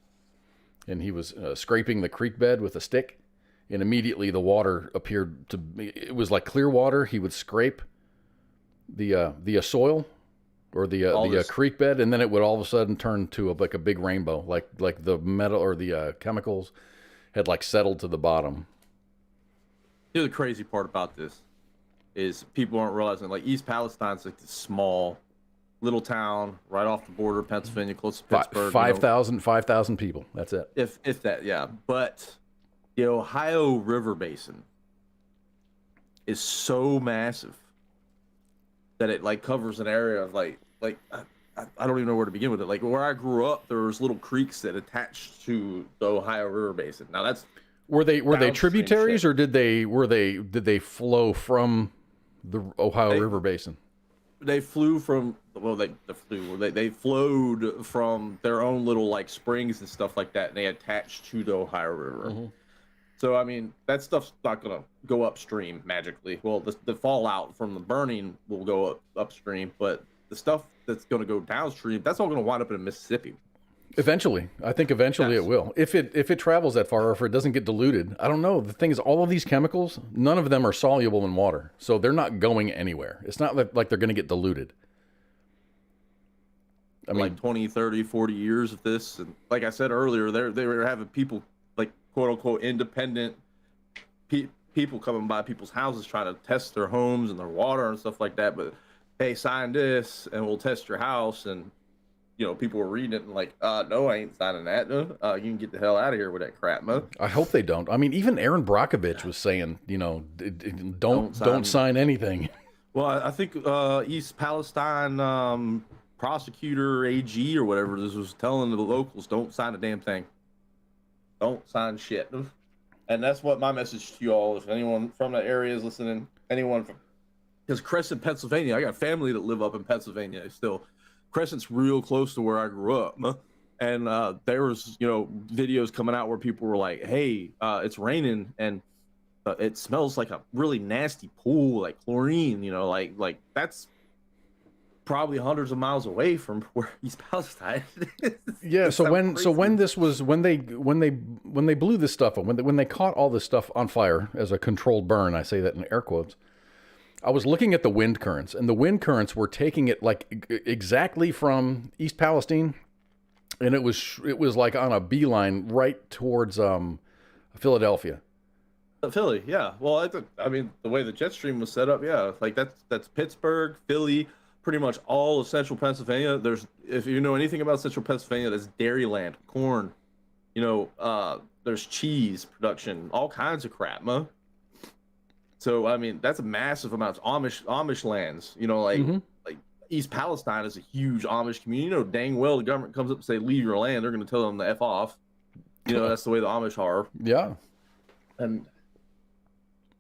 And he was scraping the creek bed with a stick. And immediately the water appeared to be, it was like clear water. He would scrape the soil or the creek bed. And then it would all of a sudden turn to like a big rainbow. Like the metal or the chemicals had like settled to the bottom. The crazy part about this is people aren't realizing, like, East Palestine's like this small little town right off the border of Pennsylvania, close to Pittsburgh. 5,000 people. That's it. If that, yeah. But the Ohio River Basin is so massive that it like covers an area of like I don't even know where to begin with it. Like where I grew up, there was little creeks that attached to the Ohio River Basin. Now that's were they tributaries or did they flow from the Ohio River Basin? They flew from they flowed from their own little like springs and stuff like that, and they attached to the Ohio River. Mm-hmm. So I mean that stuff's not gonna go upstream magically. Well, the fallout from the burning will go upstream, but the stuff that's gonna go downstream, that's all gonna wind up in Mississippi. Eventually, I think eventually it will. If it travels that far, or if it doesn't get diluted, I don't know. The thing is, all of these chemicals, none of them are soluble in water, so they're not going anywhere. It's not like they're going to get diluted. I mean, like 20, 30, 40 years of this. And like I said earlier, they were having people, like, quote unquote, independent people coming by people's houses trying to test their homes and their water and stuff like that. But, hey, sign this and we'll test your house. And, you know, people were reading it and like, no, I ain't signing that. No. You can get the hell out of here with that crap, man. I hope they don't. I mean, even Aaron Brockovich was saying, you know, don't sign anything. Well, I think East Palestine prosecutor AG or whatever this was telling the locals, don't sign a damn thing. Don't sign shit. And that's what my message to you all, if anyone from the area is listening, anyone from, because Crescent, Pennsylvania, I got family that live up in Pennsylvania still. Crescent's real close to where I grew up. And there was, you know, videos coming out where people were like, hey, it's raining and it smells like a really nasty pool, like chlorine, you know, like that's probably hundreds of miles away from where East Palestine is. Yeah. So when they blew this stuff up, when they caught all this stuff on fire as a controlled burn, I say that in air quotes, I was looking at the wind currents, and the wind currents were taking it like exactly from East Palestine, and it was like on a beeline right towards Philadelphia. Philly, yeah. Well, I mean, the way the jet stream was set up, yeah, like that's Pittsburgh, Philly, pretty much all of central Pennsylvania. If you know anything about central Pennsylvania, there's dairy land, corn, you know, there's cheese production, all kinds of crap, man. So, I mean, that's a massive amount of Amish lands, you know, like East Palestine is a huge Amish community. You know, dang well the government comes up and say, leave your land. They're going to tell them to F off. You know, that's the way the Amish are. Yeah. And,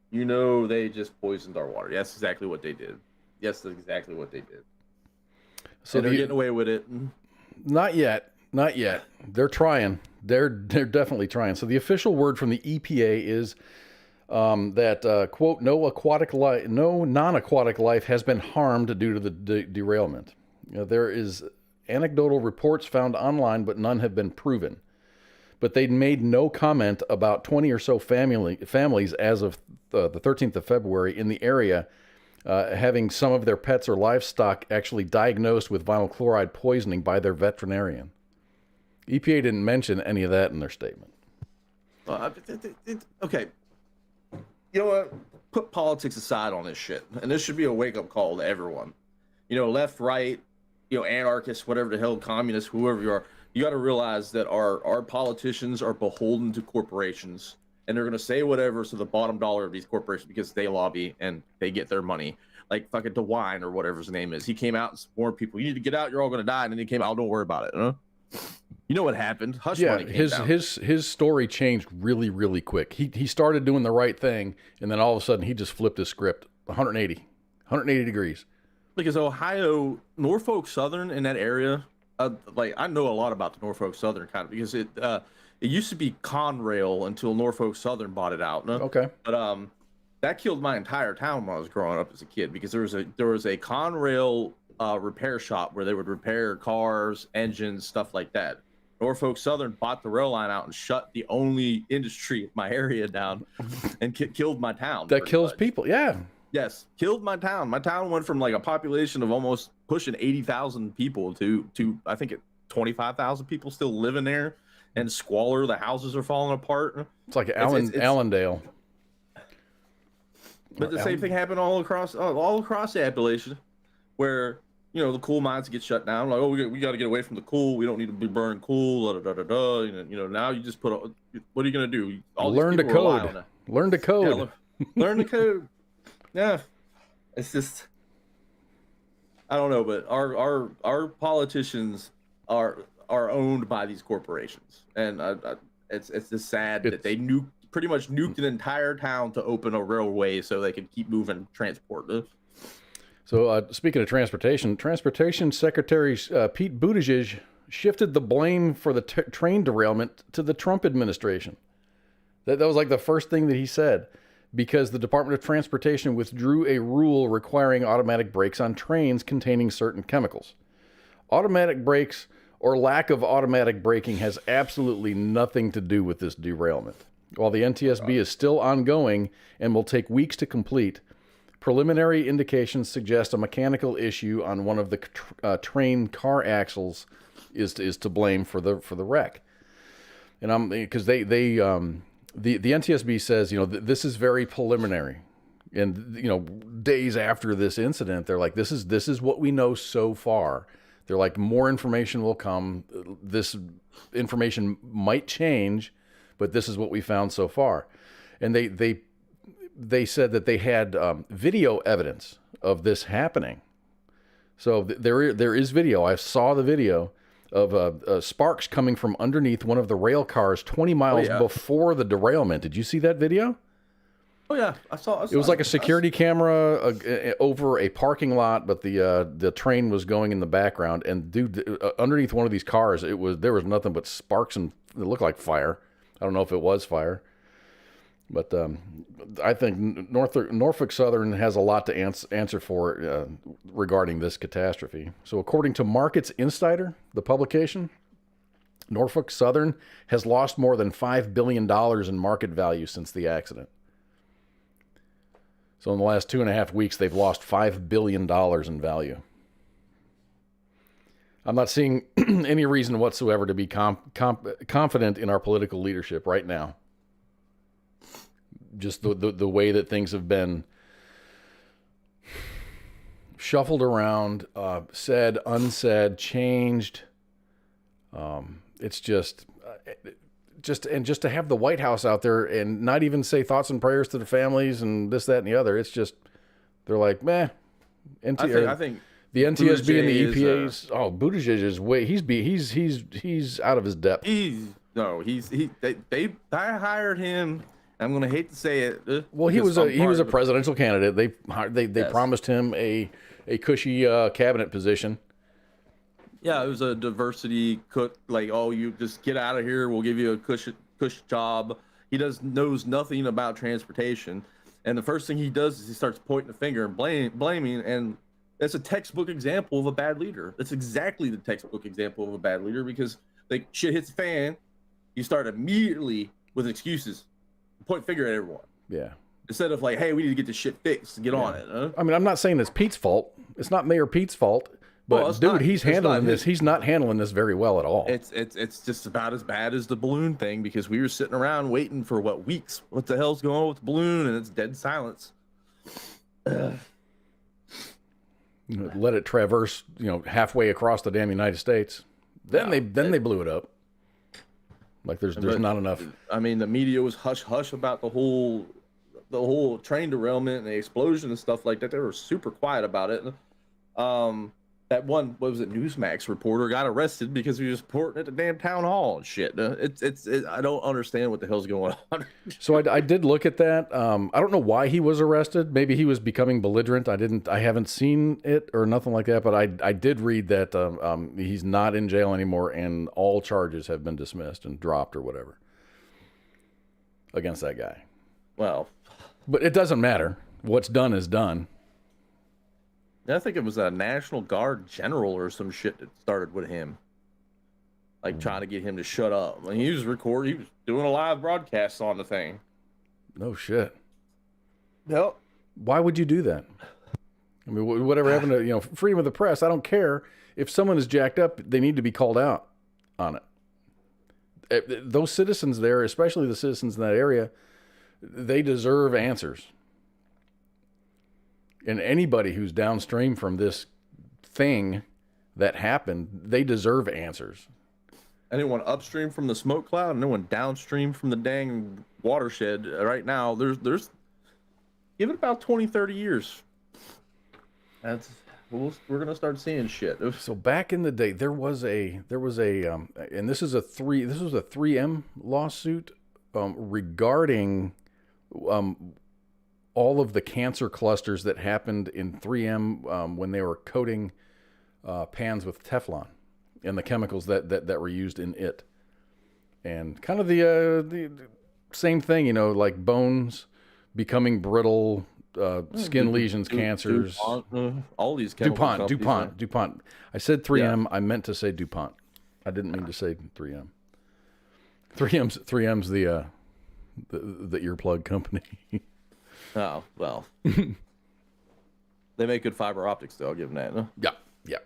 you know, they just poisoned our water. That's exactly what they did. Yes, that's exactly what they did. So and they're getting away with it. Not yet. Not yet. They're trying. They're definitely trying. So the official word from the EPA is that, quote, no non-aquatic life has been harmed due to the derailment. You know, there is anecdotal reports found online, but none have been proven. But they made no comment about 20 or so families as of the 13th of February in the area having some of their pets or livestock actually diagnosed with vinyl chloride poisoning by their veterinarian. EPA didn't mention any of that in their statement. Okay. You know what? Put politics aside on this shit. And this should be a wake-up call to everyone. You know, left, right, you know, anarchists, whatever the hell, communists, whoever you are. You got to realize that our politicians are beholden to corporations. And they're going to say whatever to the bottom dollar of these corporations because they lobby and they get their money. Like fucking DeWine or whatever his name is. He came out and warned people, you need to get out, you're all going to die. And then he came out, don't worry about it. Huh? You know what happened? Hush money came down. His story changed really, really quick. He started doing the right thing, and then all of a sudden he just flipped his script 180 degrees. Because Ohio, Norfolk Southern in that area, like I know a lot about the Norfolk Southern kind of because it used to be Conrail until Norfolk Southern bought it out. No? Okay. But that killed my entire town when I was growing up as a kid because there was a Conrail repair shop where they would repair cars, engines, stuff like that. Norfolk Southern bought the rail line out and shut the only industry in my area down and killed my town. That kills people, yeah. Yes, killed my town. My town went from like a population of almost pushing 80,000 people to I think 25,000 people still living there, and squalor. The houses are falling apart. It's like Allendale. But the same thing happened all across the Appalachian, where you know the coal mines get shut down. Like, oh, we got to get away from the coal. We don't need to be burning coal. You know, now you just put. What are you gonna do? Learn to code. Learn to code. Yeah, learn to code. Yeah, it's just. I don't know, but our politicians are owned by these corporations, and it's just sad that they pretty much nuked an entire town to open a railway so they could keep moving transport. So speaking of Transportation Secretary Pete Buttigieg shifted the blame for the train derailment to the Trump administration. That was like the first thing that he said, because the Department of Transportation withdrew a rule requiring automatic brakes on trains containing certain chemicals. Automatic brakes or lack of automatic braking has absolutely nothing to do with this derailment. While the NTSB is still ongoing and will take weeks to complete, Preliminary indications suggest a mechanical issue on one of the train car axles is to blame for the wreck. And because the NTSB says, this is very preliminary, and days after this incident, they're like, this is what we know so far. They're like, more information will come. This information might change, but this is what we found so far. And they said that they had video evidence of this happening. So there is video. I saw the video of sparks coming from underneath one of the rail cars 20 miles before the derailment. Did you see that video? Oh yeah, I saw it was like a security camera over a parking lot, but the train was going in the background, and dude, underneath one of these cars, there was nothing but sparks, and it looked like fire. I don't know if it was fire, but I think Norfolk Southern has a lot to answer for regarding this catastrophe. So according to Markets Insider, the publication, Norfolk Southern has lost more than $5 billion in market value since the accident. So in the last 2.5 weeks, they've lost $5 billion in value. I'm not seeing any reason whatsoever to be confident in our political leadership right now. Just the way that things have been shuffled around, said, unsaid, changed. It's just to have the White House out there and not even say thoughts and prayers to the families and this, that, and the other. It's just, they're like, meh. I think the NTSB and the EPA's, Buttigieg is he's out of his depth. They hired him. I'm gonna hate to say it. Well, he was a presidential candidate. They promised him a cushy cabinet position. Yeah, it was a diversity cook. Like, you just get out of here. We'll give you a cush job. He knows nothing about transportation, and the first thing he does is he starts pointing the finger and blaming. And that's a textbook example of a bad leader. That's exactly the textbook example of a bad leader, because like shit hits the fan, you start immediately with excuses, point finger at everyone. Yeah. Instead of like, hey, we need to get this shit fixed. Get on it. Huh? I mean, I'm not saying it's Pete's fault. It's not Mayor Pete's fault. But he's handling this. He's not handling this very well at all. It's just about as bad as the balloon thing, because we were sitting around waiting for weeks. What the hell's going on with the balloon? And it's dead silence. Let it traverse, halfway across the damn United States. Then they blew it up. Like there's not enough. I mean, the media was hush hush about the whole train derailment and the explosion and stuff like that. They were super quiet about it. That one, what was it, Newsmax reporter got arrested because he was reporting at the damn town hall and shit. I don't understand what the hell's going on. So I did look at that. I don't know why he was arrested. Maybe he was becoming belligerent. I haven't seen it or nothing like that, but I did read that he's not in jail anymore and all charges have been dismissed and dropped or whatever against that guy. Well, but it doesn't matter. What's done is done. I think it was a National Guard general or some shit that started with him, like trying to get him to shut up. I mean, he was doing a live broadcast on the thing. No shit. Yep. Why would you do that? I mean, whatever happened to freedom of the press? I don't care if someone is jacked up; they need to be called out on it. Those citizens there, especially the citizens in that area, they deserve answers. And anybody who's downstream from this thing that happened, they deserve answers. Anyone upstream from the smoke cloud, and anyone downstream from the dang watershed right now, there's give it about 20, 30 years. We're gonna start seeing shit. So back in the day, there was a and this was a 3M lawsuit regarding all of the cancer clusters that happened in 3M when they were coating pans with Teflon and the chemicals that were used in it. And kind of the same thing, like bones becoming brittle, skin lesions, cancers. DuPont, all these chemical DuPont. I said 3M. Yeah. I meant to say DuPont. I didn't mean to say 3M. 3M's the earplug company. Oh, well. They make good fiber optics, though. I'll give them that. Huh? Yeah.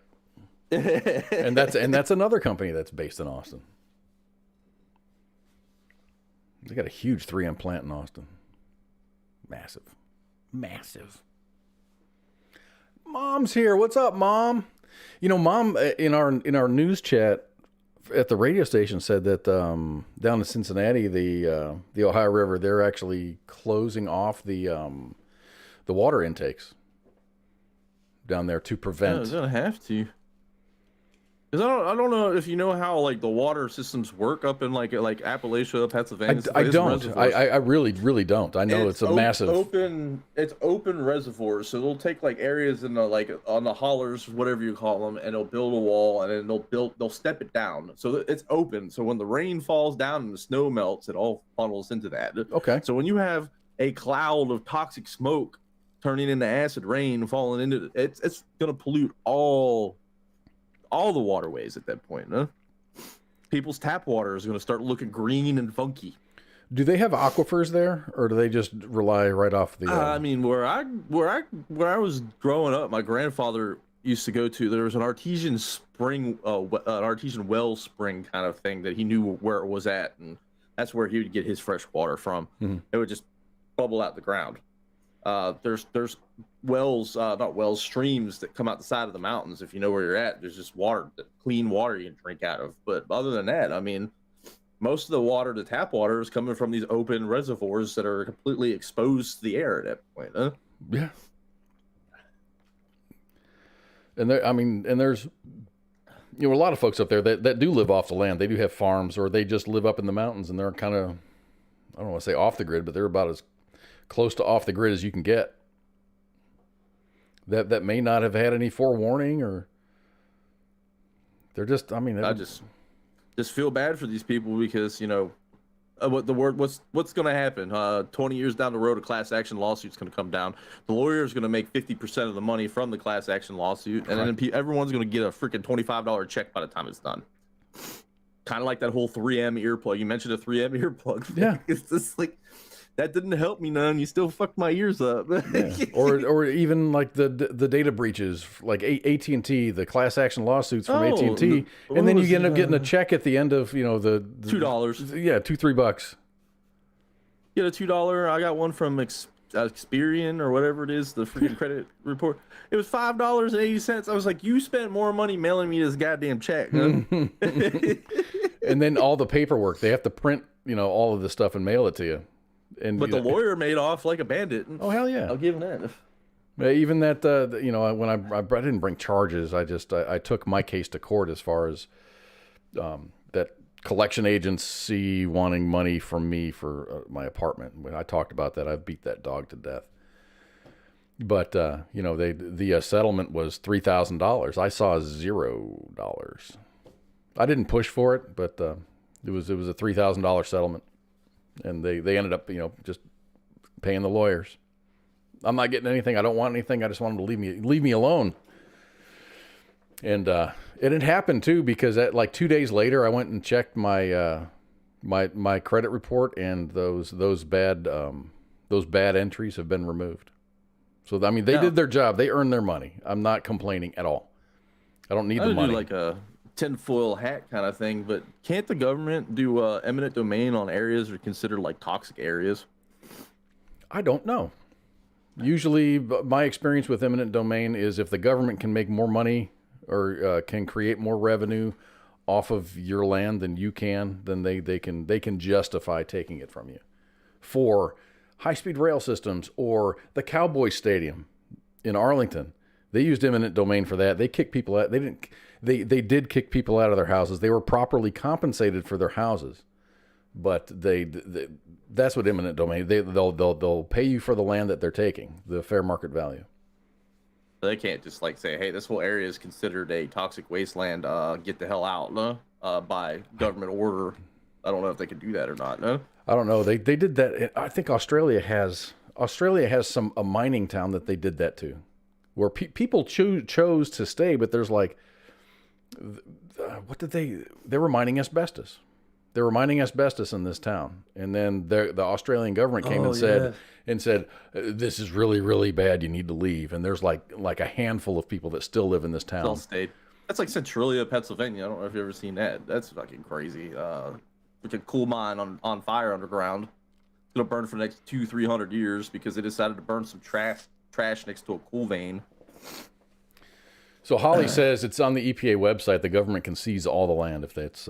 and that's another company that's based in Austin. They got a huge 3M plant in Austin. Massive. Mom's here. What's up, Mom? You know, Mom in our news chat at the radio station said that down in Cincinnati, the Ohio River, they're actually closing off the water intakes down there to prevent. Yeah, they're gonna have to. Because I don't know if you know how like the water systems work up in like Appalachia, Pennsylvania. I don't. I really don't. I know it's a massive open. It's open reservoirs, so they'll take like areas in the like on the hollers, whatever you call them, and they'll build a wall, and then they'll step it down, so it's open. So when the rain falls down and the snow melts, it all funnels into that. Okay. So when you have a cloud of toxic smoke turning into acid rain falling into it's gonna pollute all the waterways at that point, huh? People's tap water is going to start looking green and funky. Do they have aquifers there, or do they just rely right off the? I mean, where I was growing up, my grandfather used to go to. There was an artesian spring, an artesian well spring kind of thing that he knew where it was at, and that's where he would get his fresh water from. Mm-hmm. It would just bubble out the ground. There's wells, not wells, streams that come out the side of the mountains. If you know where you're at, there's just water, clean water you can drink out of. But other than that, I mean, most of the water, the tap water, is coming from these open reservoirs that are completely exposed to the air at that point. Huh? Yeah. And there's, you know, a lot of folks up there that do live off the land. They do have farms, or they just live up in the mountains, and they're kind of, I don't want to say off the grid, but they're about as close to off the grid as you can get. That may not have had any forewarning, or they're just, I mean, I just feel bad for these people because, you know, what's going to happen? 20 years down the road, a class action lawsuit's going to come down. The lawyer is going to make 50% of the money from the class action lawsuit, and then everyone's going to get a freaking $25 check by the time it's done. Kind of like that whole 3M earplug. You mentioned a 3M earplug. Yeah. It's just like, that didn't help me none. You still fucked my ears up. Yeah. Or even like the data breaches, like AT&T, the class action lawsuits from AT&T, and then you end up getting a check at the end of, you know, the $2. Yeah, $2-3. Get a $2. I got one from Experian or whatever it is, the freaking credit report. It was $5.80. I was like, you spent more money mailing me this goddamn check. Huh? And then all the paperwork, they have to print, you know, all of the stuff and mail it to you. But the lawyer made off like a bandit. Oh, hell yeah. I'll give him that. Even that, you know, when I didn't bring charges, I took my case to court as far as that collection agency wanting money from me for my apartment. When I talked about that, I beat that dog to death. But, you know, the settlement was $3,000. I saw $0. I didn't push for it, but it was a $3,000 settlement. And they ended up, you know, just paying the lawyers. I'm not getting anything. I don't want anything. I just want them to leave me alone. And it happened too, because like 2 days later, I went and checked my my credit report, and those bad entries have been removed. So I mean, they did their job. They earned their money. I'm not complaining at all. I don't need the money. Do like a tinfoil hat kind of thing, but can't the government do eminent domain on areas that are considered like toxic areas? I don't know. Usually my experience with eminent domain is if the government can make more money or can create more revenue off of your land than you can, then they can justify taking it from you. For high-speed rail systems or the Cowboy Stadium in Arlington, they used eminent domain for that. They kicked people out. They did kick people out of their houses. They were properly compensated for their houses, but that's what eminent domain. They'll pay you for the land that they're taking, the fair market value. They can't just like say, hey, this whole area is considered a toxic wasteland. Get the hell out, no? By government order. I don't know if they can do that or not. No, I don't know. They did that. I think Australia has a mining town that they did that to, where people chose to stay, but there's like, what did they were mining asbestos. They were mining asbestos in this town, and then the Australian government came and said, this is really, really bad. You need to leave. And there's like a handful of people that still live in this town. Still stayed. That's like Centralia, Pennsylvania. I don't know if you've ever seen that. That's fucking crazy. Like a coal mine on fire underground. It's gonna burn for the next 200-300 years because they decided to burn some trash next to a coal vein. So Holly says it's on the EPA website. The government can seize all the land if that's.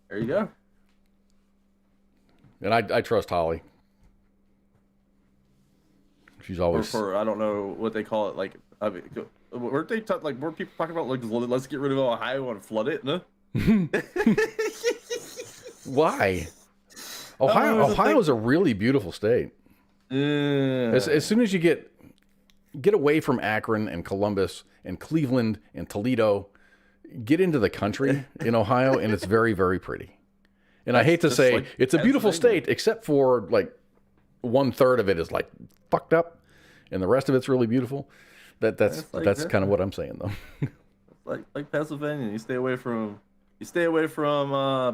There you go. And I trust Holly. She's always. For I don't know what they call it. Like, I mean, weren't they were people talking about like let's get rid of Ohio and flood it? No. Why? Ohio's a really beautiful state. As soon as you get away from Akron and Columbus and Cleveland and Toledo, get into the country in Ohio, and it's very, very pretty. And I hate to say, like, it's a beautiful state, except for like 1/3 of it is like fucked up, and the rest of it's really beautiful. That's kind of what I'm saying, though. like Pennsylvania, you stay away from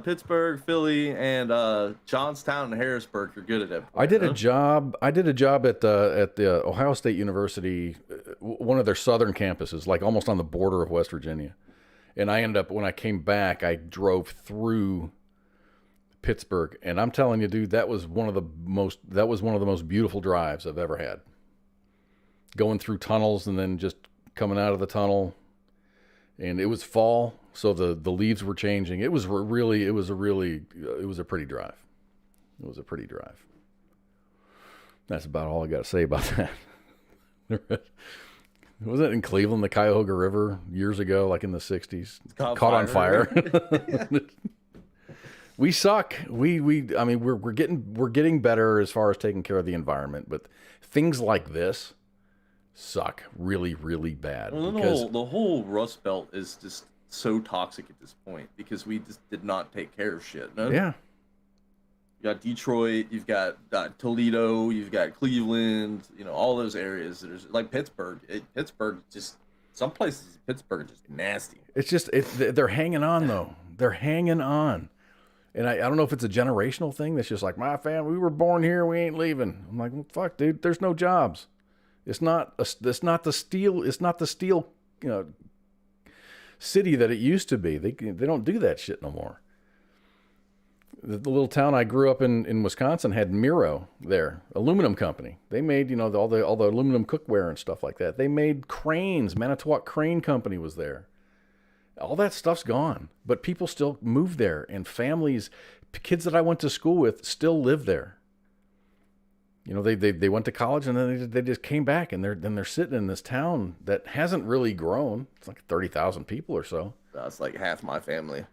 Pittsburgh, Philly, and Johnstown and Harrisburg. You're good at it. I did a job at the Ohio State University, one of their southern campuses, like almost on the border of West Virginia. And I ended up, when I came back, I drove through Pittsburgh, and I'm telling you, dude, that was one of the most beautiful drives I've ever had. Going through tunnels and then just coming out of the tunnel, and it was fall, so the leaves were changing. It was a pretty drive. It was a pretty drive. That's about all I got to say about that. Wasn't it in Cleveland, the Cuyahoga River, years ago, like in the 60s? Caught on fire. We suck. I mean, we're getting better as far as taking care of the environment, but things like this suck really, really bad. Well, the whole Rust Belt is just so toxic at this point because we just did not take care of shit. No? Yeah. You got Detroit, you've got Toledo, you've got Cleveland, all those areas. There's like Pittsburgh. Pittsburgh just, some places in Pittsburgh are just nasty. It's just, they're hanging on though. They're hanging on. And I don't know if it's a generational thing that's just like, my family, we were born here, we ain't leaving. I'm like, well, fuck, dude, there's no jobs. It's not the steel, city that it used to be. They don't do that shit no more. The little town I grew up in Wisconsin had Miro there, aluminum company. They made, all the aluminum cookware and stuff like that. They made cranes. Manitowoc Crane Company was there. All that stuff's gone, but people still move there, and families, kids that I went to school with still live there. They went to college and then they just came back, and they're sitting in this town that hasn't really grown. It's like 30,000 people or so. That's like half my family.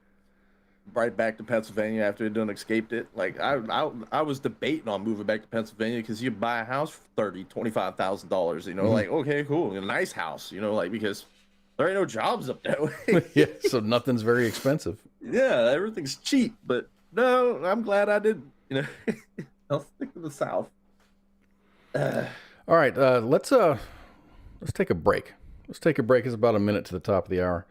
Right back to Pennsylvania after they done escaped it. Like I was debating on moving back to Pennsylvania because you buy a house for $25,000. Mm-hmm. Like, okay, cool, a nice house. Because there ain't no jobs up that way. Yeah, so nothing's very expensive. Yeah, everything's cheap. But no, I'm glad I didn't. I'll stick to the South. All right, let's take a break. Let's take a break. It's about a minute to the top of the hour.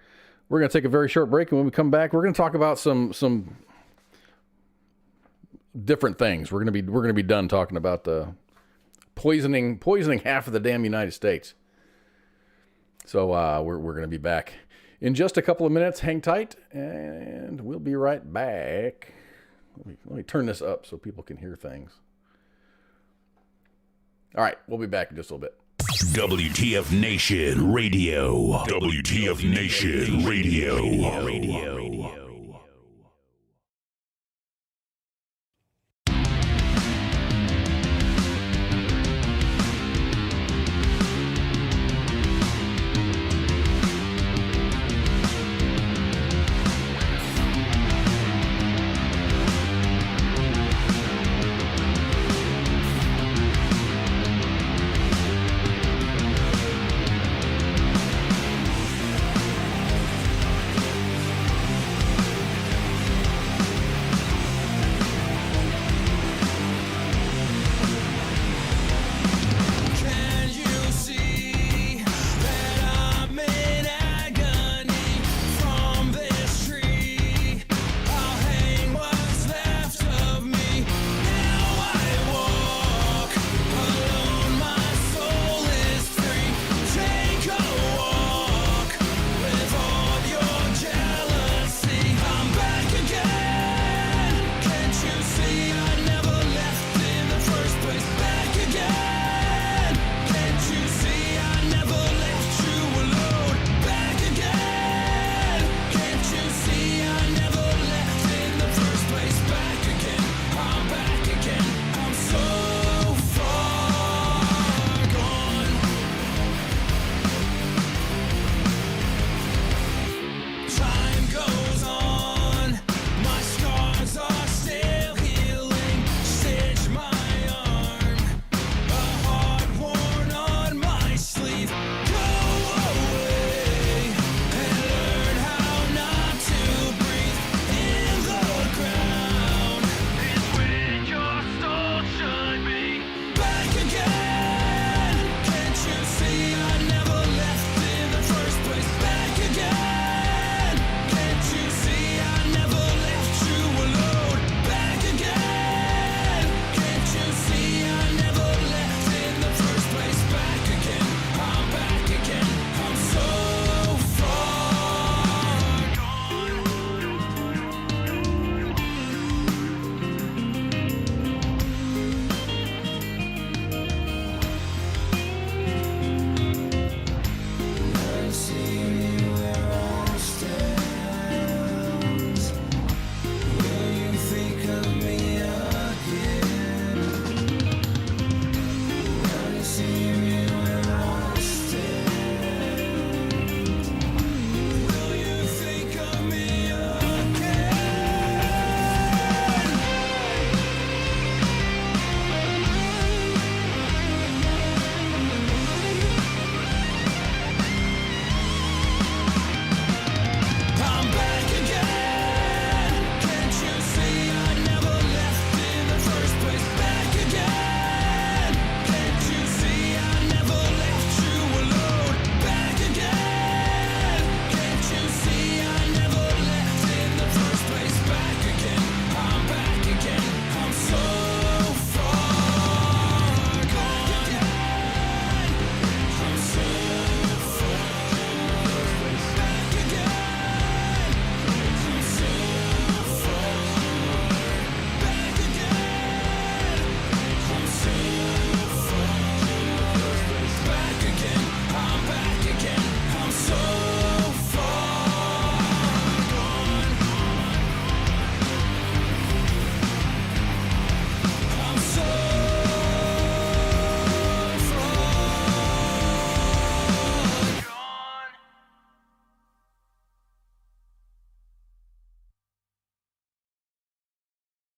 We're going to take a very short break, and when we come back, we're going to talk about some different things. We're going to be done talking about the poisoning half of the damn United States. So we're going to be back in just a couple of minutes. Hang tight, and we'll be right back. Let me turn this up so people can hear things. All right, we'll be back in just a little bit. WTF Nation Radio. WTF Nation Radio.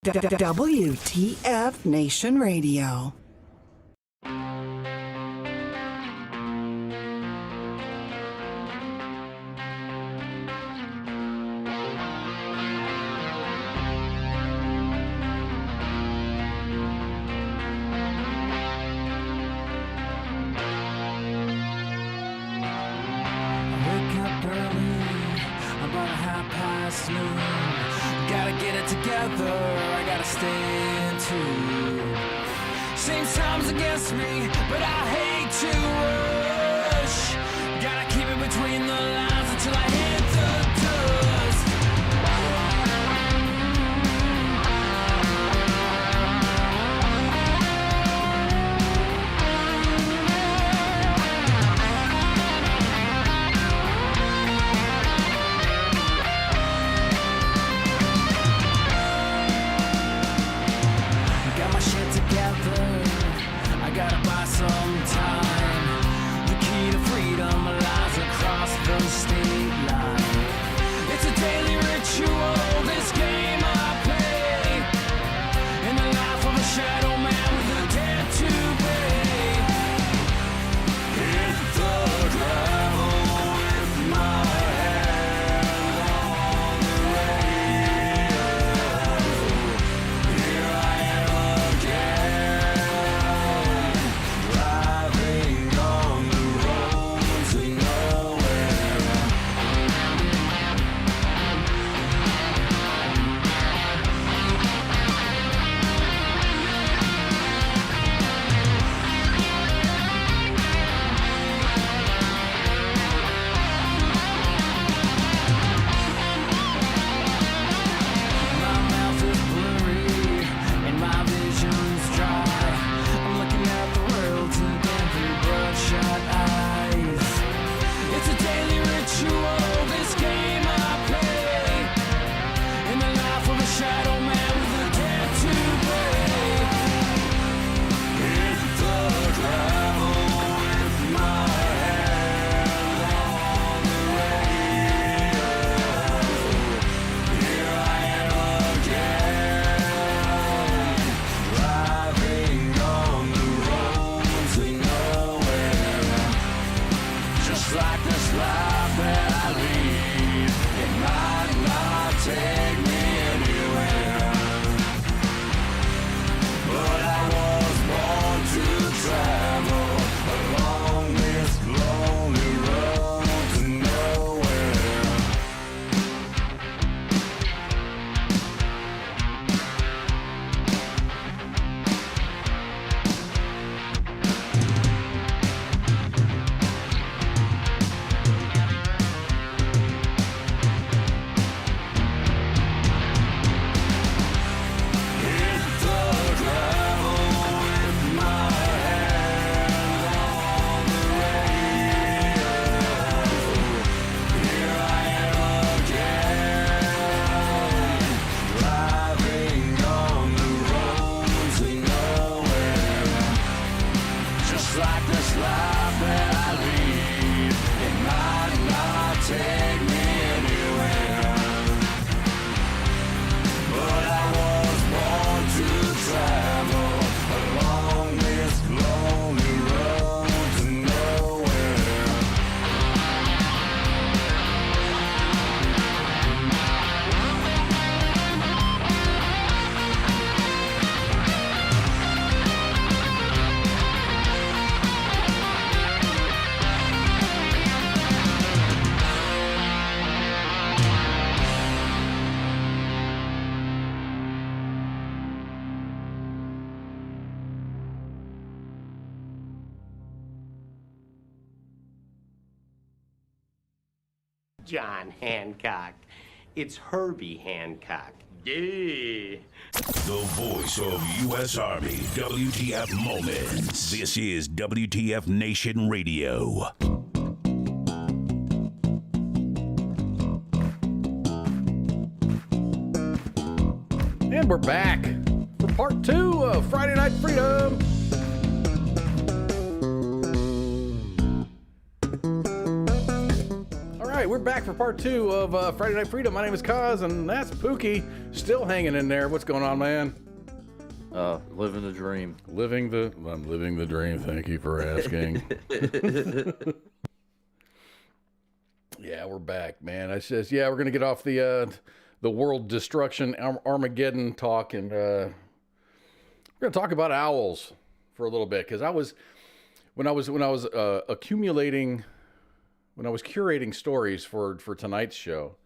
WTF Nation Radio. John Hancock. It's Herbie Hancock. Yeah. The voice of U.S. Army, WTF Moments. This is WTF Nation Radio. And we're back for part 2 of Friday Night Freedom. we're back for part 2 of Friday Night Freedom. My name is KOZ, and that's Pooky, still hanging in there. What's going on, man? Living the dream. I'm living the dream. Thank you for asking. Yeah, we're back, man. I says, yeah, we're gonna get off the world destruction Armageddon talk, and we're gonna talk about owls for a little bit, because when I was curating stories for tonight's show,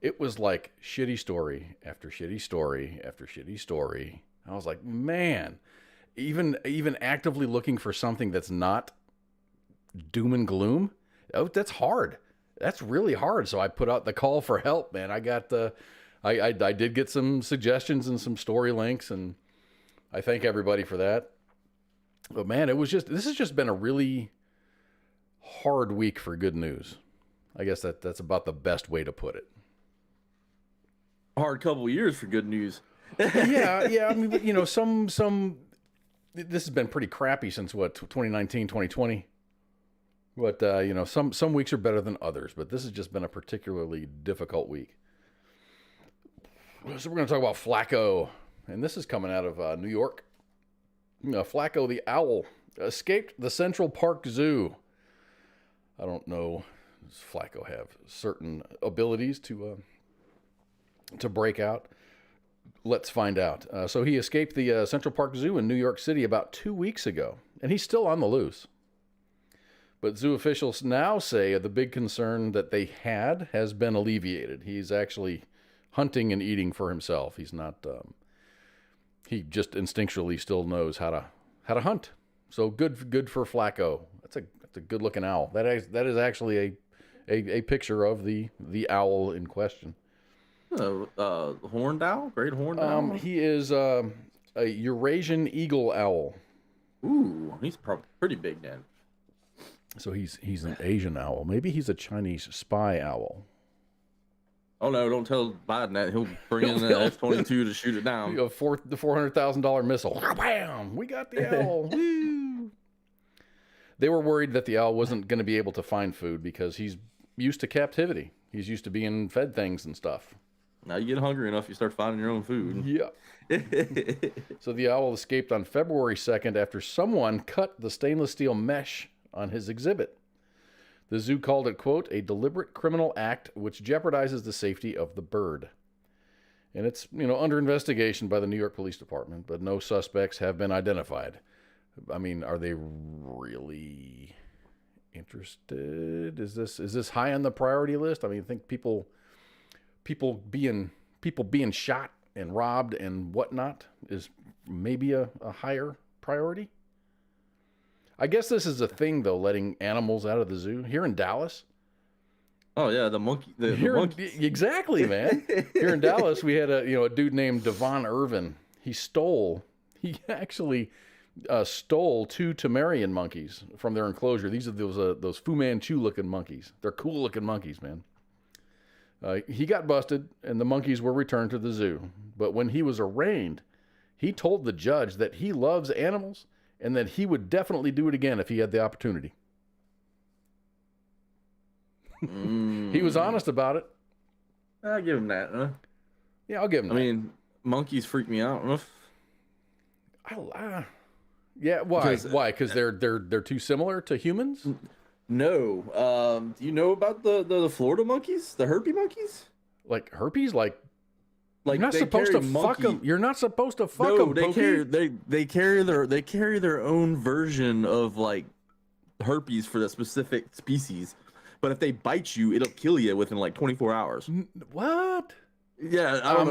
it was like shitty story after shitty story after shitty story. I was like, man, even actively looking for something that's not doom and gloom, that's hard. That's really hard. So I put out the call for help, man. I got I did get some suggestions and some story links, and I thank everybody for that. But man, this has just been a really hard week for good news. I guess that's about the best way to put it. Hard couple years for good news. yeah. I mean, but, you know, some this has been pretty crappy since 2019, 2020. But you know, some weeks are better than others. But this has just been a particularly difficult week. So we're going to talk about Flacco, and this is coming out of New York. Flacco the owl escaped the Central Park Zoo. I don't know. Does Flacco have certain abilities to break out? Let's find out. So he escaped the Central Park Zoo in New York City about 2 weeks ago, and he's still on the loose. But zoo officials now say the big concern that they had has been alleviated. He's actually hunting and eating for himself. He's not. He just instinctually still knows how to hunt. So good for Flacco. That's a good looking owl. That is actually a picture of the owl in question. Horned owl, great horned owl. He is a Eurasian eagle owl. Ooh, he's probably pretty big then. So he's an Asian owl. Maybe he's a Chinese spy owl. Oh no! Don't tell Biden that. He'll bring in the F-22 to shoot it down. The $400,000 missile. Bam! We got the owl. Woo! They were worried that the owl wasn't going to be able to find food because he's used to captivity. He's used to being fed things and stuff. Now you get hungry enough, you start finding your own food. Yeah. So the owl escaped on February 2nd after someone cut the stainless steel mesh on his exhibit. The zoo called it, quote, a deliberate criminal act which jeopardizes the safety of the bird. And it's, under investigation by the New York Police Department, but no suspects have been identified. I mean, are they really interested? Is this high on the priority list? I mean, I think people being shot and robbed and whatnot is maybe a higher priority. I guess this is a thing, though, letting animals out of the zoo here in Dallas. Oh yeah, the monkey. The monkeys. Exactly, man. Here in Dallas, we had a dude named Devon Irvin. He actually stole 2 Tamarian monkeys from their enclosure. These are those Fu Manchu looking monkeys. They're cool looking monkeys, man. He got busted, and the monkeys were returned to the zoo. But when he was arraigned, he told the judge that he loves animals and that he would definitely do it again if he had the opportunity. He was honest about it. I'll give him that, huh? Yeah, I'll give him that. I mean, monkeys freak me out. Yeah, why? Why? Because they're too similar to humans? No. Do you know about the Florida monkeys? The herpy monkeys? Like herpes? Like you're not supposed to fuck them. You're not supposed to fuck them. They carry their own version of like herpes for the specific species. But if they bite you, it'll kill you within like 24 hours. What? Yeah, I'm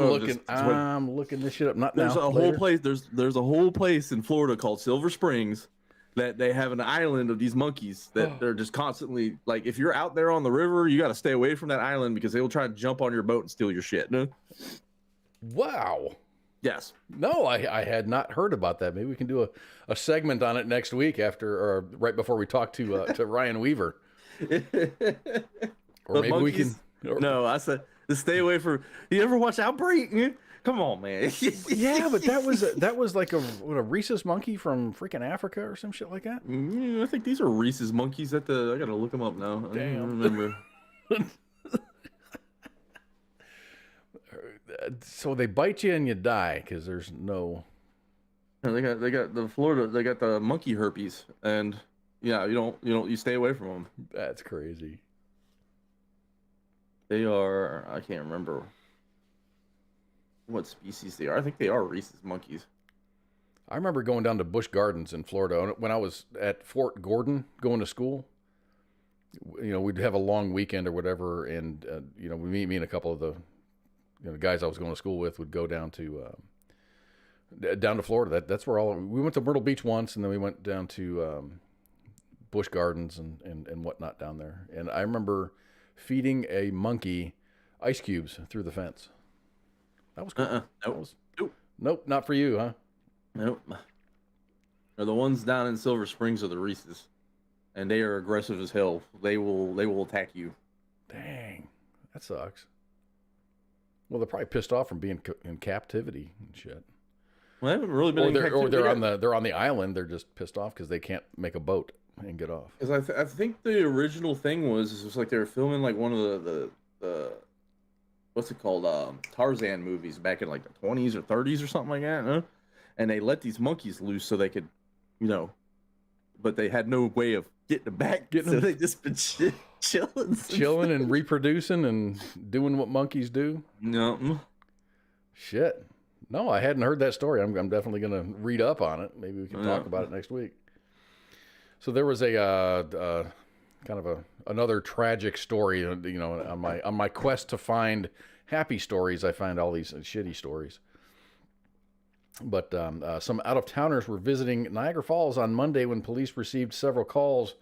looking this shit up. Not there's now. A whole place. There's a whole place in Florida called Silver Springs that they have an island of these monkeys that they're just constantly like. If you're out there on the river, you got to stay away from that island because they will try to jump on your boat and steal your shit. No? Wow. Yes. No, I had not heard about that. Maybe we can do a segment on it next week or right before we talk to Ryan Weaver. Or maybe we can. No, I said stay away from. You ever watch Outbreak? Come on, man. Yeah, but that was like a rhesus monkey from freaking Africa or some shit like that. I think these are rhesus monkeys. I gotta look them up now. Damn. I don't remember. So they bite you and you die because there's no. No, they got the Florida. They got the monkey herpes, and yeah, you stay away from them. That's crazy. They are. I can't remember what species they are. I think they are rhesus monkeys. I remember going down to Busch Gardens in Florida when I was at Fort Gordon going to school. We'd have a long weekend or whatever, and me and a couple of the guys I was going to school with would go down to Florida. That's where we went to Myrtle Beach once, and then we went down to Busch Gardens and whatnot down there. And I remember feeding a monkey ice cubes through the fence. That was cool. Nope, not for you, huh? Nope. Or the ones down in Silver Springs are the Reese's, and they are aggressive as hell. They will attack you. Dang, that sucks. Well, they're probably pissed off from being in captivity and shit. Well, they haven't really been they're on the island. They're just pissed off because they can't make a boat and get off. Because I think the original thing was like they were filming like one of the what's it called, Tarzan movies back in like the 20s or 30s or something like that, huh? And they let these monkeys loose so they could, but they had no way of getting them back. So they just been chilling and reproducing and doing what monkeys do. No. Shit. No, I hadn't heard that story. I'm definitely going to read up on it. Maybe we can talk about it next week. So there was a kind of another tragic story. On my quest to find happy stories, I find all these shitty stories. But some out-of-towners were visiting Niagara Falls on Monday when police received several calls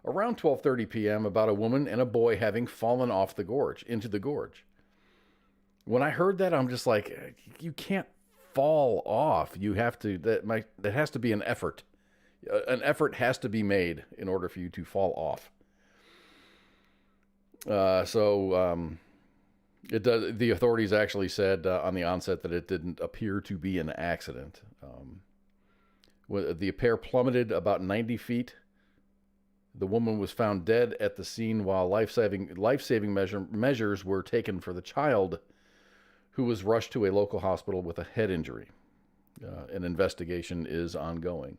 around 12:30 p.m. about a woman and a boy having fallen off the gorge, into the gorge. When I heard that, I'm just like, you can't fall off. You have to, that has to be an effort. An effort has to be made in order for you to fall off. It does. The authorities actually said on the onset that it didn't appear to be an accident. The pair plummeted about 90 feet. The woman was found dead at the scene while life-saving measures were taken for the child, who was rushed to a local hospital with a head injury. An investigation is ongoing.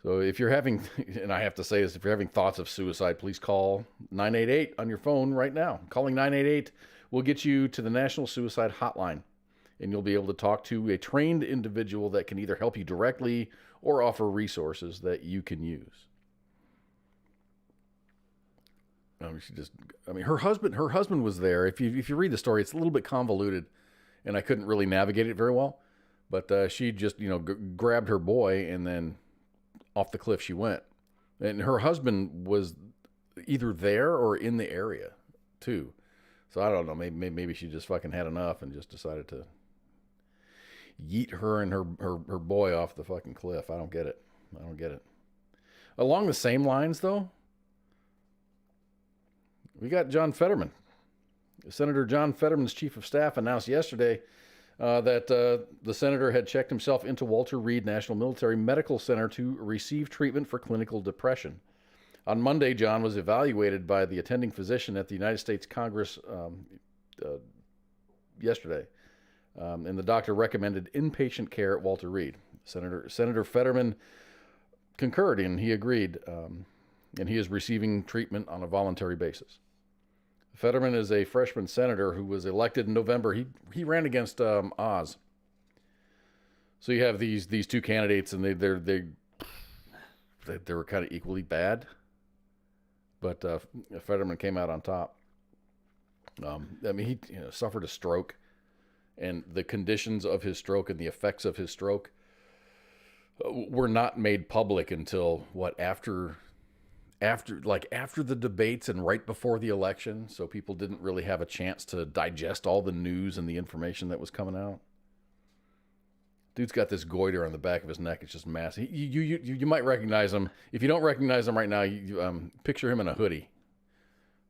So if you're having, and I have to say this, if you're having thoughts of suicide, please call 988 on your phone right now. Calling 988 will get you to the National Suicide Hotline, and you'll be able to talk to a trained individual that can either help you directly or offer resources that you can use. Her husband was there. If you read the story, it's a little bit convoluted, and I couldn't really navigate it very well. But she just grabbed her boy and then off the cliff she went. And her husband was either there or in the area too. So I don't know. Maybe she just fucking had enough and just decided to yeet her and her boy off the fucking cliff. I don't get it. Along the same lines, though, we got John Fetterman. Senator John Fetterman's chief of staff announced yesterday that the senator had checked himself into Walter Reed National Military Medical Center to receive treatment for clinical depression. On Monday, John was evaluated by the attending physician at the United States Congress yesterday, and the doctor recommended inpatient care at Walter Reed. Senator Fetterman concurred, and he agreed, and he is receiving treatment on a voluntary basis. Fetterman is a freshman senator who was elected in November. He ran against Oz. So you have these two candidates, and they were kind of equally bad, but Fetterman came out on top. He suffered a stroke, and the conditions of his stroke and the effects of his stroke were not made public until after the debates and right before the election, so people didn't really have a chance to digest all the news and the information that was coming out. Dude's got this goiter on the back of his neck. It's just massive. You might recognize him. If you don't recognize him right now, you picture him in a hoodie.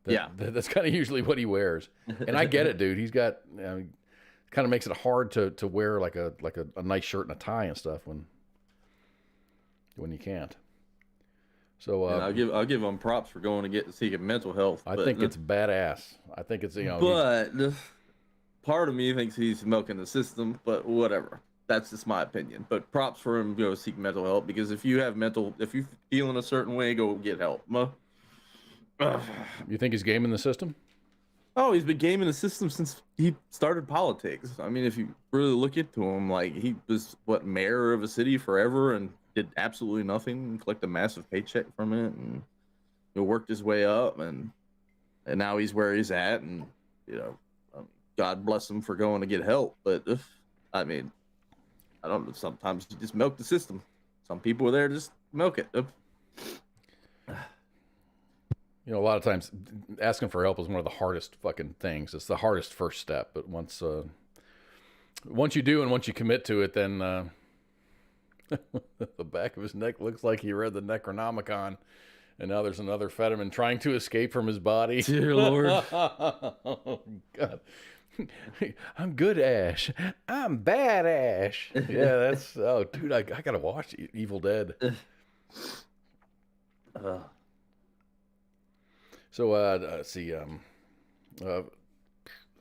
That's kind of usually what he wears. And I get it, dude. He's got kind of makes it hard to wear like a nice shirt and a tie and stuff when you can't. So I'll give him props for going to get seeking mental health. I think it's badass. I think it's But part of me thinks he's milking the system, but whatever. That's just my opinion. But props for him to go seek mental help, because if you feeling a certain way, go get help. You think he's gaming the system? Oh, he's been gaming the system since he started politics. I mean, if you really look into him, like, he was mayor of a city forever and did absolutely nothing, and collect a massive paycheck from it, and worked his way up, and now he's where he's at, and God bless him for going to get help. But I mean, I don't know. Sometimes you just milk the system. Some people are there to just milk it. A lot of times asking for help is one of the hardest fucking things. It's the hardest first step. But once you do, and once you commit to it, then the back of his neck looks like he read the Necronomicon, and now there's another Fetterman trying to escape from his body. Dear Lord. Oh, God. I'm good, Ash. I'm bad, Ash. Yeah, that's... Oh, dude, I got to watch Evil Dead. So, let's see.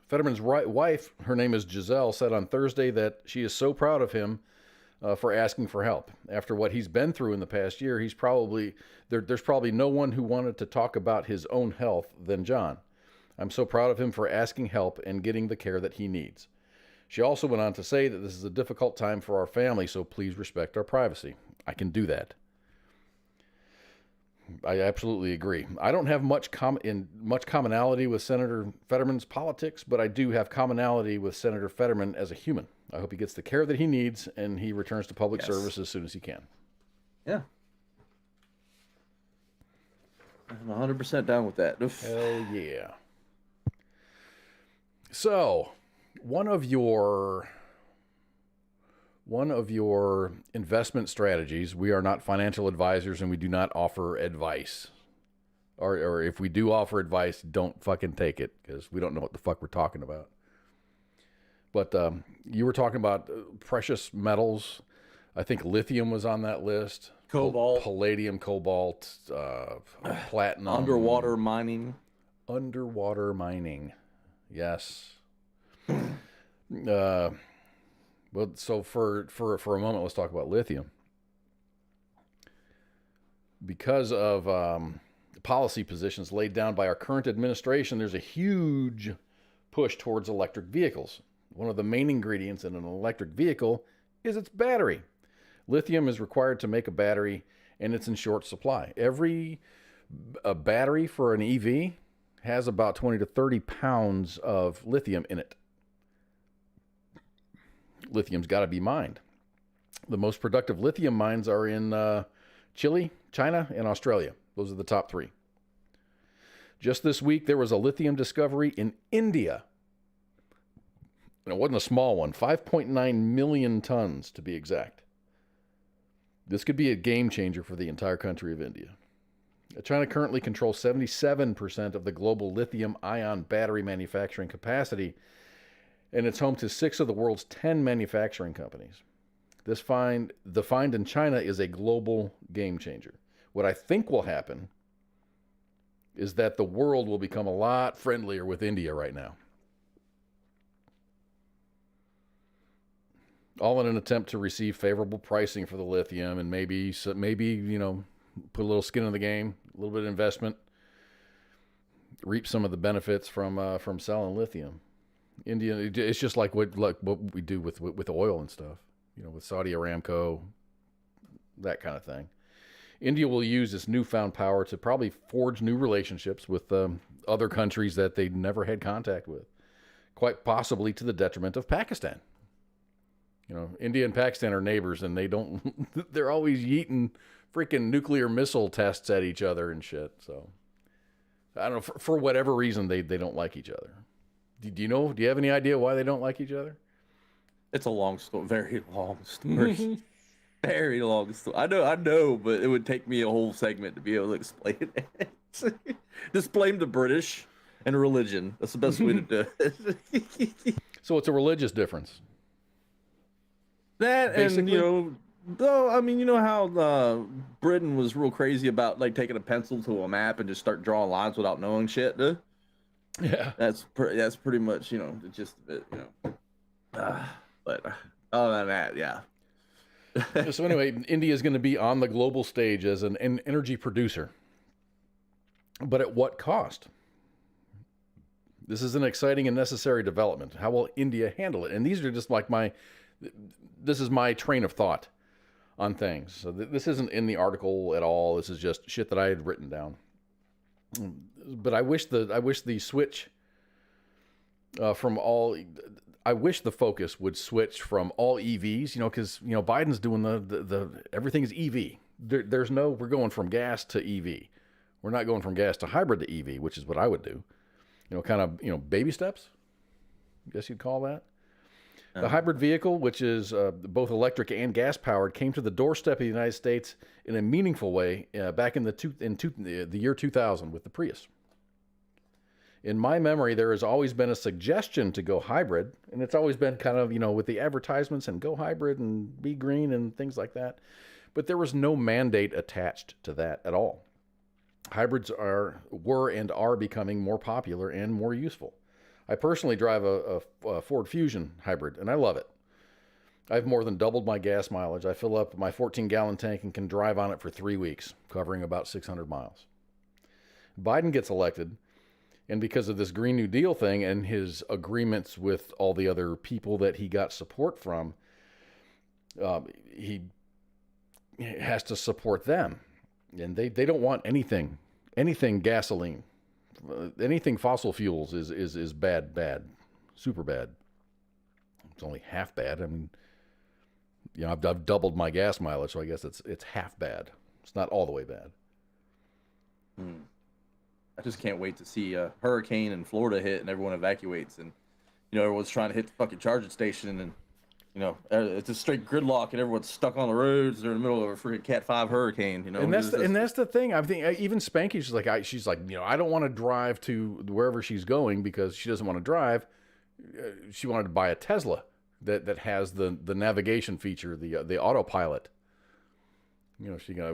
Fetterman's wife, her name is Giselle, said on Thursday that she is so proud of him for asking for help. After what he's been through in the past year, there's probably no one who wanted to talk about his own health than John. I'm so proud of him for asking help and getting the care that he needs. She also went on to say that this is a difficult time for our family, so please respect our privacy. I can do that. I absolutely agree. I don't have much commonality with Senator Fetterman's politics, but I do have commonality with Senator Fetterman as a human. I hope he gets the care that he needs and he returns to public service as soon as he can. Yeah. I'm 100% down with that. Hell yeah. So, one of your investment strategies, we are not financial advisors and we do not offer advice. Or if we do offer advice, don't fucking take it, because we don't know what the fuck we're talking about. But you were talking about precious metals. I think lithium was on that list. Cobalt. Palladium, cobalt, platinum. Underwater mining. Yes. Well, so for a moment, let's talk about lithium. Because of policy positions laid down by our current administration, there's a huge push towards electric vehicles. One of the main ingredients in an electric vehicle is its battery. Lithium is required to make a battery, and it's in short supply. A battery for an EV has about 20 to 30 pounds of lithium in it. Lithium's got to be mined. The most productive lithium mines are in Chile, China, and Australia. Those are the top three. Just this week, there was a lithium discovery in India. And it wasn't a small one, 5.9 million tons to be exact. This could be a game changer for the entire country of India. China currently controls 77% of the global lithium-ion battery manufacturing capacity, and it's home to 6 of the world's 10 manufacturing companies. The find in China is a global game changer. What I think will happen is that the world will become a lot friendlier with India right now. All in an attempt to receive favorable pricing for the lithium, and maybe put a little skin in the game, a little bit of investment, reap some of the benefits from selling lithium. India, it's just like what we do with oil and stuff, with Saudi Aramco, that kind of thing. India will use this newfound power to probably forge new relationships with other countries that they never had contact with, quite possibly to the detriment of Pakistan. India and Pakistan are neighbors, and they're always yeeting freaking nuclear missile tests at each other and shit. So I don't know, for whatever reason, they don't like each other. Do you have any idea why they don't like each other? It's a long story, very long story. Very long story. I know, but it would take me a whole segment to be able to explain it. Just blame the British and religion. That's the best way to do it. So it's a religious difference. That, basically. And though, I mean, how Britain was real crazy about taking a pencil to a map and just start drawing lines without knowing shit. Yeah, that's pretty much the gist of it. But other than that, yeah. So anyway, India is going to be on the global stage as an energy producer, but at what cost? This is an exciting and necessary development. How will India handle it? And these are just like this is my train of thought on things. So this isn't in the article at all. This is just shit that I had written down. But I wish the switch from all. I wish the focus would switch from all EVs. Because Biden's doing the everything's EV. There's no we're going from gas to EV. We're not going from gas to hybrid to EV, which is what I would do. Kind of baby steps. I guess you'd call that. The hybrid vehicle, which is both electric and gas powered, came to the doorstep of the United States in a meaningful way back in the year 2000 with the Prius. In my memory, there has always been a suggestion to go hybrid, and it's always been kind of with the advertisements and go hybrid and be green and things like that. But there was no mandate attached to that at all. Hybrids were and are becoming more popular and more useful. I personally drive a Ford Fusion hybrid, and I love it. I've more than doubled my gas mileage. I fill up my 14-gallon tank and can drive on it for 3 weeks, covering about 600 miles. Biden gets elected, and because of this Green New Deal thing and his agreements with all the other people that he got support from, he has to support them. And they don't want anything gasoline. Anything fossil fuels is bad, super bad. It's only half bad. I mean, I've doubled my gas mileage, so I guess it's half bad. It's not all the way bad. I just can't wait to see a hurricane in Florida hit and everyone evacuates, and everyone's trying to hit the fucking charging station, and it's a straight gridlock, and everyone's stuck on the roads. They're in the middle of a freaking Cat 5 hurricane. And that's the thing. I think even Spanky, she's like, I don't want to drive to wherever she's going because she doesn't want to drive. She wanted to buy a Tesla that has the navigation feature, the autopilot.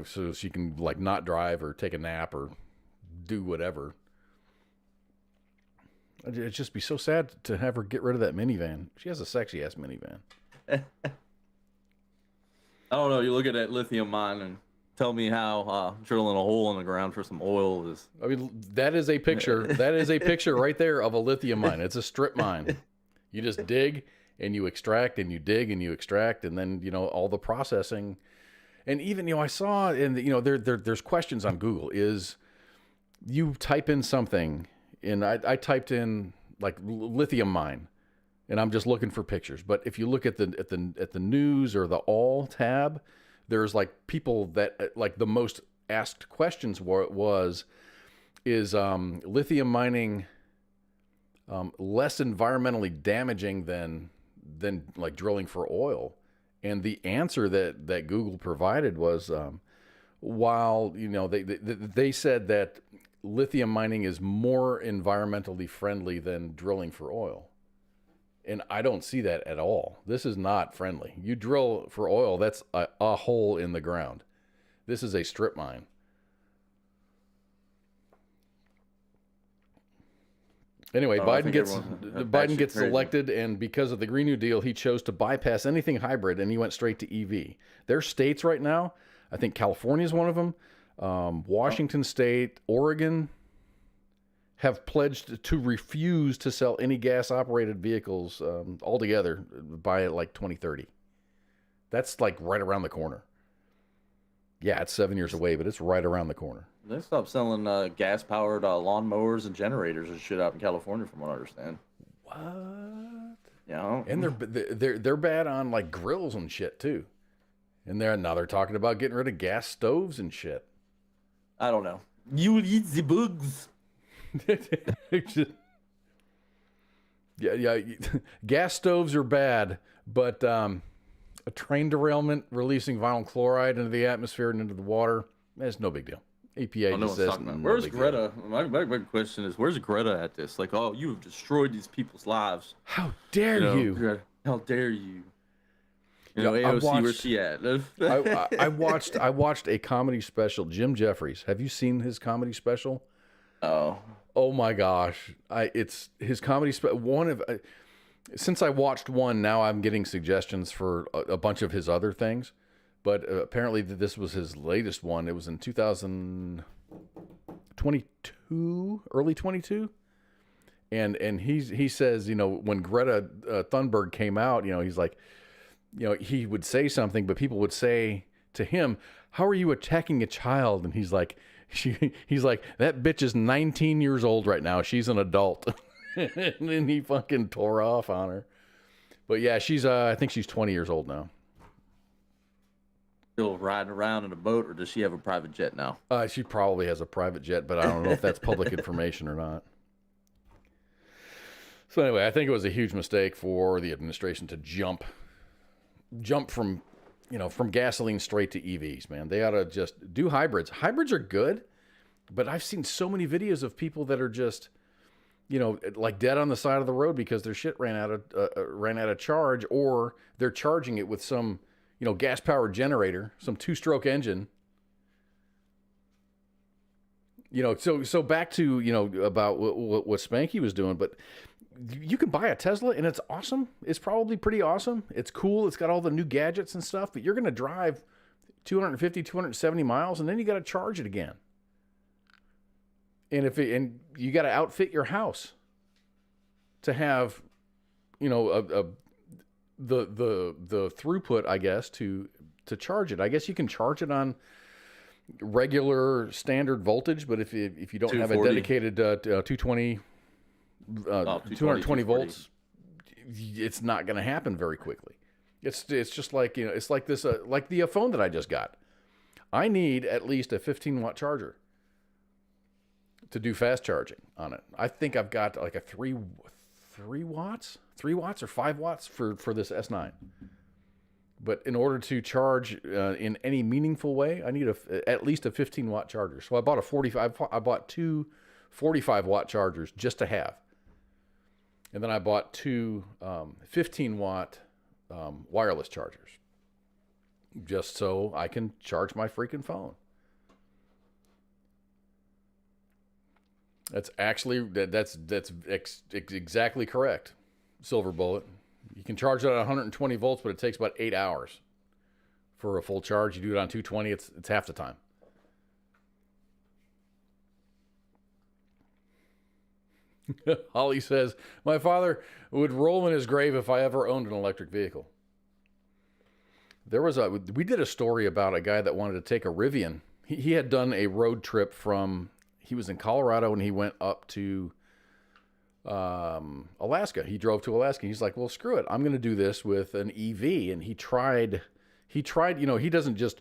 So she can like not drive or take a nap or do whatever. It'd just be so sad to have her get rid of that minivan. She has a sexy ass minivan. I don't know. You look at that lithium mine and tell me how drilling a hole in the ground for some oil is. I mean, that is a picture. That is a picture right there of a lithium mine. It's a strip mine. You just dig and you extract and you dig and you extract, and then all the processing. And even I saw there's questions on Google. Is you type in something, and I typed in like lithium mine. And I'm just looking for pictures. But if you look at the news or the all tab, there's like people that like the most asked questions is lithium mining less environmentally damaging than like drilling for oil? And the answer that Google provided was while they said that lithium mining is more environmentally friendly than drilling for oil. And I don't see that at all. This is not friendly. You drill for oil, that's a hole in the ground. This is a strip mine. Anyway, Biden gets elected, and because of the Green New Deal, he chose to bypass anything hybrid, and he went straight to EV. There's states right now, I think California is one of them, Washington State, Oregon, have pledged to refuse to sell any gas-operated vehicles altogether by like 2030. That's like right around the corner. Yeah, it's 7 years away, but it's right around the corner. They stopped selling gas-powered lawnmowers and generators and shit out in California, from what I understand. What? Yeah. And they're bad on like grills and shit too. And they're talking about getting rid of gas stoves and shit. I don't know. You'll eat the bugs. Yeah. Gas stoves are bad, but a train derailment releasing vinyl chloride into the atmosphere and into the water, that's no big deal. EPA just says where's Greta? My question is, where's Greta at this? Like, oh, you have destroyed these people's lives. How dare you? How dare you? AOC, where's she at? I watched a comedy special. Jim Jeffries. Have you seen his comedy special? Oh Oh my gosh. It's his comedy. Since I watched one, now I'm getting suggestions for a bunch of his other things. But apparently this was his latest one. It was in 2022, early 22. And he says, when Greta Thunberg came out, he's like, he would say something, but people would say to him, "How are you attacking a child?" And he's like, "That bitch is 19 years old right now. She's an adult." And then he fucking tore off on her. But yeah, I think she's 20 years old now. Still riding around in a boat, or does she have a private jet now? She probably has a private jet, but I don't know if that's public information or not. So anyway, I think it was a huge mistake for the administration to jump from gasoline straight to EVs, man. They ought to just do hybrids. Hybrids are good, but I've seen so many videos of people that are just, like dead on the side of the road because their shit ran out of charge, or they're charging it with some, gas-powered generator, some two-stroke engine. So back to, about what Spanky was doing, but you can buy a Tesla and it's awesome. It's probably pretty awesome. It's cool. It's got all the new gadgets and stuff, but you're going to drive 250, 270 miles and then you got to charge it again. And you got to outfit your house to have, the throughput, I guess, to charge it. I guess you can charge it on regular standard voltage, but if you don't have a dedicated 220 volts, it's not going to happen very quickly. It's just like, it's like this, like the phone that I just got. I need at least a 15-watt charger to do fast charging on it. I think I've got like a 3 watts or 5 watts for this S9. But in order to charge in any meaningful way, I need at least a 15-watt charger. So I bought two 45-watt chargers just to have. And then I bought two 15-watt wireless chargers just so I can charge my freaking phone. That's actually, that's exactly correct, Silver Bullet. You can charge it at 120 volts, but it takes about 8 hours for a full charge. You do it on 220, it's half the time. Holly says, my father would roll in his grave if I ever owned an electric vehicle. We did a story about a guy that wanted to take a Rivian. He had done a road trip he was in Colorado and he went up to Alaska. He drove to Alaska. He's like, well, screw it. I'm going to do this with an EV. And he tried, he doesn't just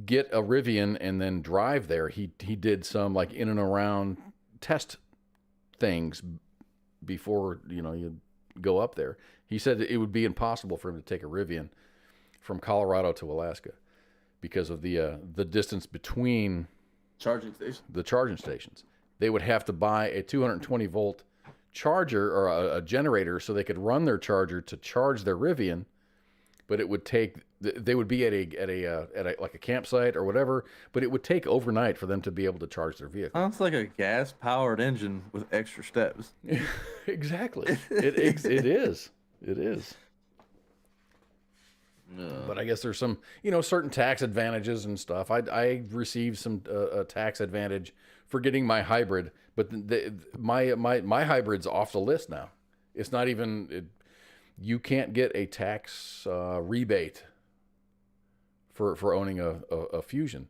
get a Rivian and then drive there. He did some like in and around test things before, you go up there. He said it would be impossible for him to take a Rivian from Colorado to Alaska because of the distance between the charging stations. They would have to buy a 220 volt charger or a generator so they could run their charger to charge their Rivian, but it would take, they would be at a like a campsite or whatever, but it would take overnight for them to be able to charge their vehicle. Sounds like a gas powered engine with extra steps. Exactly. It is. No. But I guess there's some, certain tax advantages and stuff. I received some tax advantage for getting my hybrid, but my hybrid's off the list now. It's not even, you can't get a tax rebate for owning a Fusion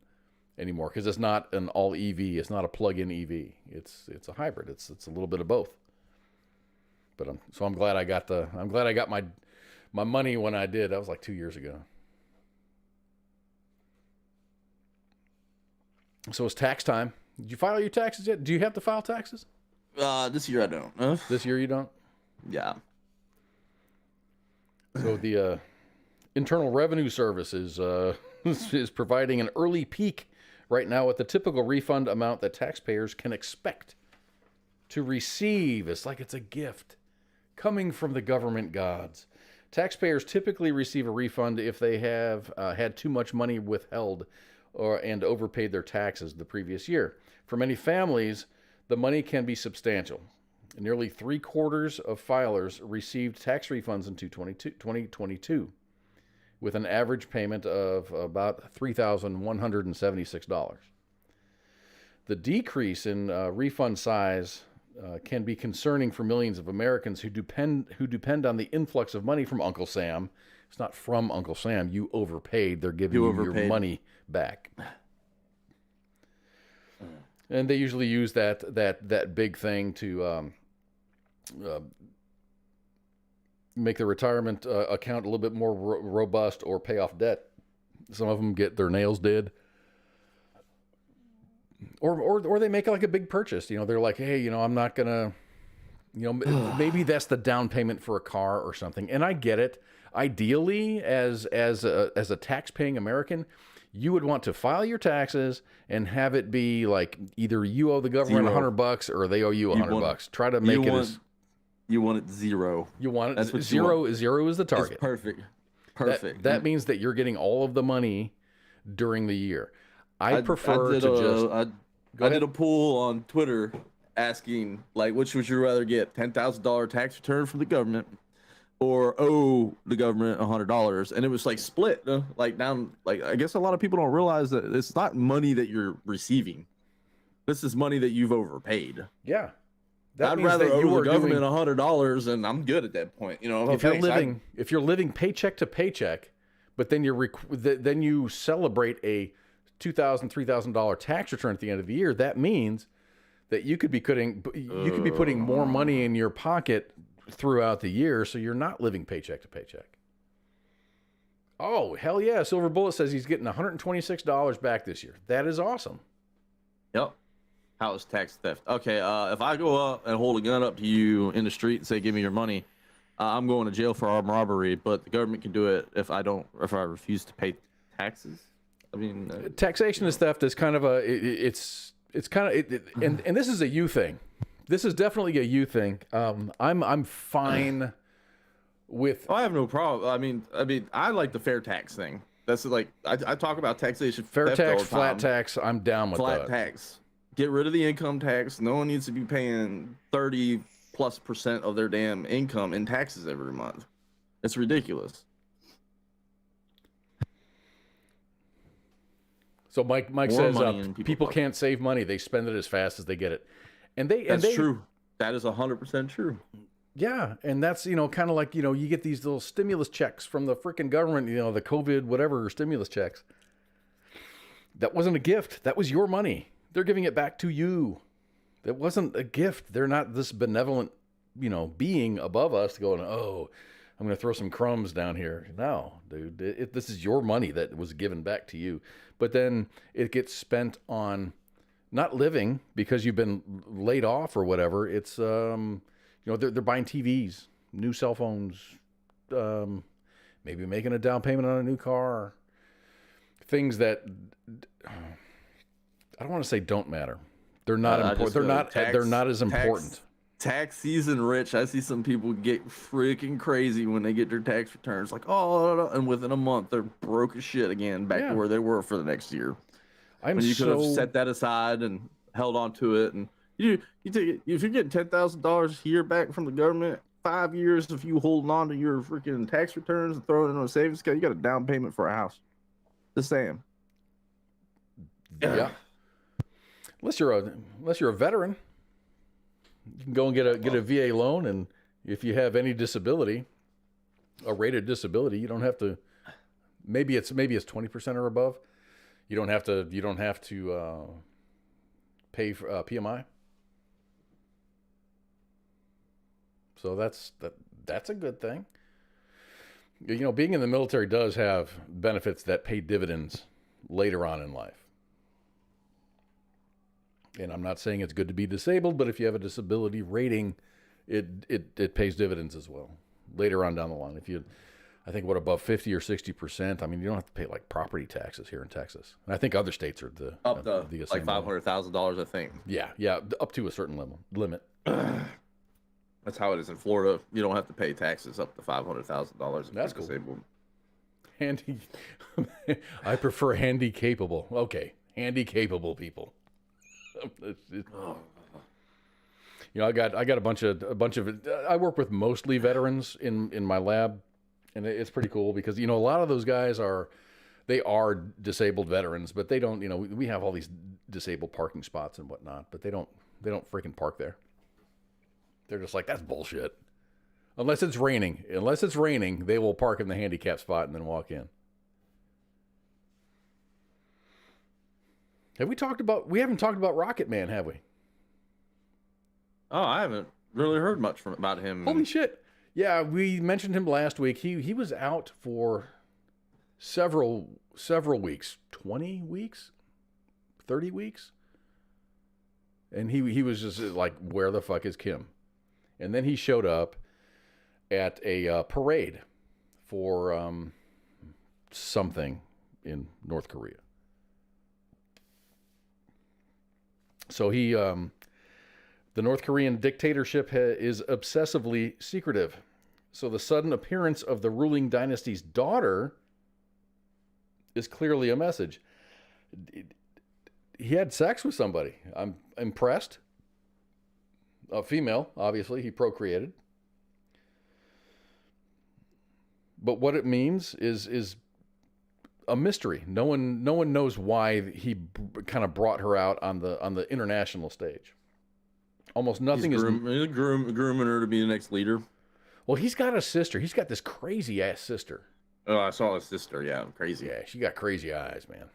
anymore because it's not an all EV. It's not a plug-in EV. It's a hybrid. It's a little bit of both. But I'm glad I got my money when I did. That was like 2 years ago. So it's tax time. Did you file your taxes yet? Do you have to file taxes? This year I don't. This year you don't? Yeah. So the Internal Revenue Service is providing an early peek right now at the typical refund amount that taxpayers can expect to receive. It's like it's a gift coming from the government gods. Taxpayers typically receive a refund if they have had too much money withheld and overpaid their taxes the previous year. For many families, the money can be substantial. Nearly 3/4 of filers received tax refunds in 2022, with an average payment of about $3,176. The decrease in refund size can be concerning for millions of Americans who depend on the influx of money from Uncle Sam. It's not from Uncle Sam. You overpaid. They're giving you your money back. And they usually use that big thing to make the retirement account a little bit more robust or pay off debt. Some of them get their nails did. Or they make like a big purchase. They're like, hey, I'm not gonna, maybe that's the down payment for a car or something. And I get it. Ideally, as a tax-paying American, you would want to file your taxes and have it be like either you owe the government $100 or they owe you $100. Try to make it you want it zero. You want it zero. Zero is the target. It's perfect. That means that you're getting all of the money during the year. I did a poll on Twitter asking, like, which would you rather get, $10,000 tax return from the government or owe the government $100? And it was like split, like down. Like, I guess a lot of people don't realize that it's not money that you're receiving. This is money that you've overpaid. Yeah. I'd rather owe the government $100 and I'm good at that point. If you're living paycheck to paycheck, but then you celebrate a $2,000, $3,000 tax return at the end of the year, that means that you could be putting more money in your pocket throughout the year, so you're not living paycheck to paycheck. Oh, hell yeah. Silver Bullet says he's getting $126 back this year. That is awesome. Yep. How is tax theft? Okay, if I go up and hold a gun up to you in the street and say, give me your money, I'm going to jail for armed robbery, but the government can do it if I refuse to pay taxes. I mean, taxation is theft is kind of and this is a you thing. This is definitely a you thing. I'm fine with. I have no problem. I mean, I like the fair tax thing. That's like I talk about taxation. Fair tax, flat tax. I'm down with that. Flat tax. Get rid of the income tax. No one needs to be paying 30+% of their damn income in taxes every month. It's ridiculous. So Mike says people can't save money; they spend it as fast as they get it, that's true. That is 100% true. Yeah, and that's kind of like you get these little stimulus checks from the freaking government, the COVID whatever stimulus checks. That wasn't a gift; that was your money. They're giving it back to you. That wasn't a gift. They're not this benevolent, being above us going, oh, I'm going to throw some crumbs down here. No, dude, this is your money that was given back to you. But then it gets spent on not living because you've been laid off or whatever. It's, they're buying TVs, new cell phones, maybe making a down payment on a new car. Things that, I don't want to say don't matter. They're not important. They're not as important. Tax season, Rich. I see some people get freaking crazy when they get their tax returns. Like, oh, and within a month they're broke as shit again, back to where they were for the next year. When you could have set that aside and held on to it. And you take it, if you're getting $10,000 a year back from the government, 5 years of you holding on to your freaking tax returns and throwing it on a savings account, you got a down payment for a house. Just saying. Yeah. Unless you're a veteran, you can go and get a VA loan, and if you have any disability, a rated disability, you don't have to. Maybe it's 20% or above. You don't have to pay for PMI. So that's a good thing. Being in the military does have benefits that pay dividends later on in life. And I'm not saying it's good to be disabled, but if you have a disability rating, it pays dividends as well later on down the line. I think above 50 or 60%. I mean, you don't have to pay like property taxes here in Texas. And I think other states are up to like $500,000. I think. Yeah, up to a certain limit. That's how it is in Florida. You don't have to pay taxes up to $500,000. That's cool. Disabled. Handy. I prefer handy capable. Okay, handy capable people. You know, I got a bunch of. I work with mostly veterans in my lab, and it's pretty cool because you know a lot of those guys are disabled veterans, but they don't. You know, we have all these disabled parking spots and whatnot, but they don't freaking park there. They're just like, that's bullshit. Unless it's raining, they will park in the handicap spot and then walk in. We haven't talked about Rocket Man, have we? Oh, I haven't really heard much about him. Holy shit. Yeah, we mentioned him last week. He was out for several weeks, 20 weeks, 30 weeks. And he was just like, where the fuck is Kim? And then he showed up at a parade for something in North Korea. So the North Korean dictatorship is obsessively secretive. So the sudden appearance of the ruling dynasty's daughter is clearly a message. He had sex with somebody. I'm impressed. A female, obviously, he procreated. But what it means is a mystery. No one knows why he kind of brought her out on the international stage. Almost nothing He's grooming her to be the next leader. Well, he's got a sister. He's got this crazy ass sister. Oh, I saw his sister. Yeah, crazy. Yeah, she got crazy eyes, man.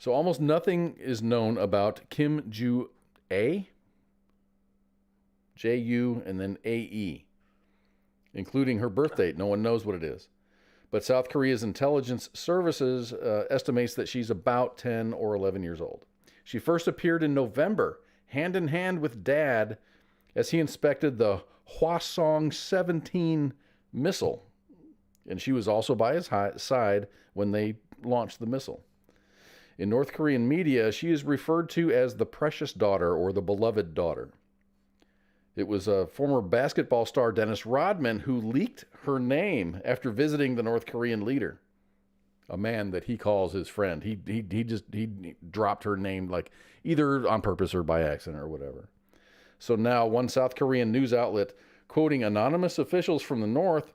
So almost nothing is known about Kim Ju-ae, J-U and then A-E, including her birth date. No one knows what it is. But South Korea's intelligence services estimates that she's about 10 or 11 years old. She first appeared in November, hand in hand with Dad, as he inspected the Hwasong-17 missile. And she was also by his side when they launched the missile. In North Korean media, she is referred to as the precious daughter or the beloved daughter. It was a former basketball star, Dennis Rodman, who leaked her name after visiting the North Korean leader, a man that he calls his friend. He dropped her name, like either on purpose or by accident or whatever. So now one South Korean news outlet, quoting anonymous officials from the north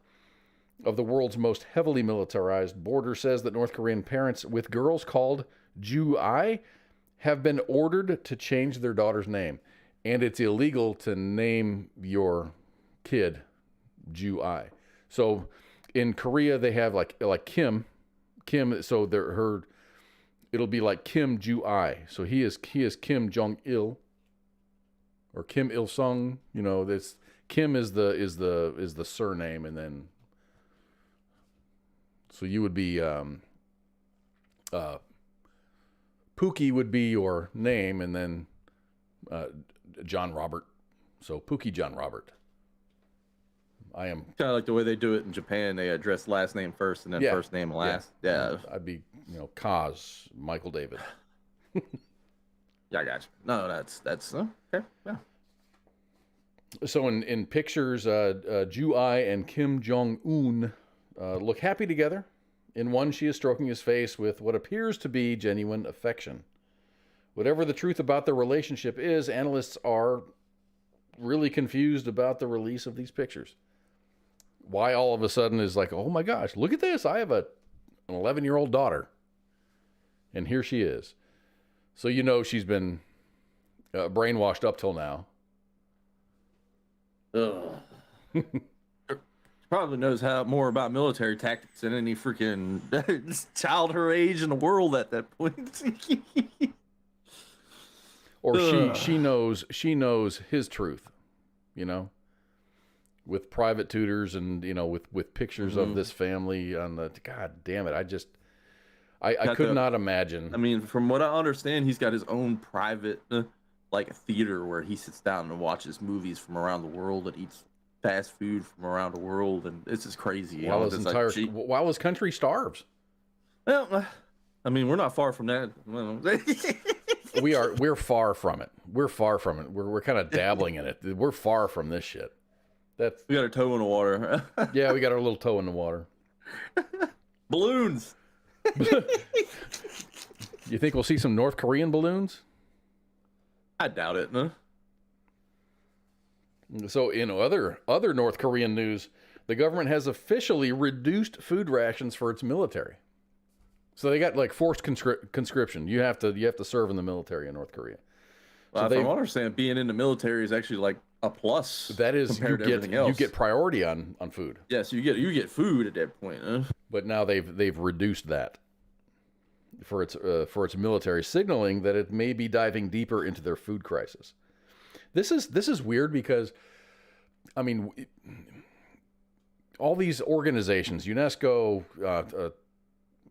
of the world's most heavily militarized border, says that North Korean parents with girls called Ju-ae have been ordered to change their daughter's name. And it's illegal to name your kid Ju-ae. So in Korea they have like Kim. So it'll be like Kim Ju-ae. So he is Kim Jong-il or Kim Il-sung. You know, this Kim is the surname, and then so you would be Pookie would be your name, and then John Robert. So Pookie John Robert. I am kind of like the way they do it in Japan. They address last name first and then first name last. Yeah. I'd be, KOZ, Michael David. Yeah, I got you. No, that's okay. Yeah. So in pictures, Ju-ae and Kim Jong-un look happy together. In one, she is stroking his face with what appears to be genuine affection. Whatever the truth about their relationship is, analysts are really confused about the release of these pictures. Why all of a sudden is like, oh my gosh, look at this. I have an 11-year-old daughter. And here she is. So you know she's been brainwashed up till now. Ugh. Probably knows more about military tactics than any freaking child her age in the world at that point. Or she knows his truth, with private tutors and with pictures of this family on the. God damn it! I could not imagine. I mean, from what I understand, he's got his own private like a theater where he sits down and watches movies from around the world and eats fast food from around the world, and it's just crazy. While his country starves. Well, I mean, we're not far from that. We're far from it. We're far from it. We're kind of dabbling in it. We're far from this shit. We got our toe in the water. Yeah, we got our little toe in the water. Balloons. You think we'll see some North Korean balloons? I doubt it. No. So in other North Korean news, the government has officially reduced food rations for its military. So they got like forced conscription. You have to serve in the military in North Korea. Well, from what I understand, being in the military is actually like a plus. That is, compared to everything else. You get priority on food. Yeah, so you get food at that point. Huh? But now they've reduced that for its military, signaling that it may be diving deeper into their food crisis. This is weird because, I mean, all these organizations, UNESCO,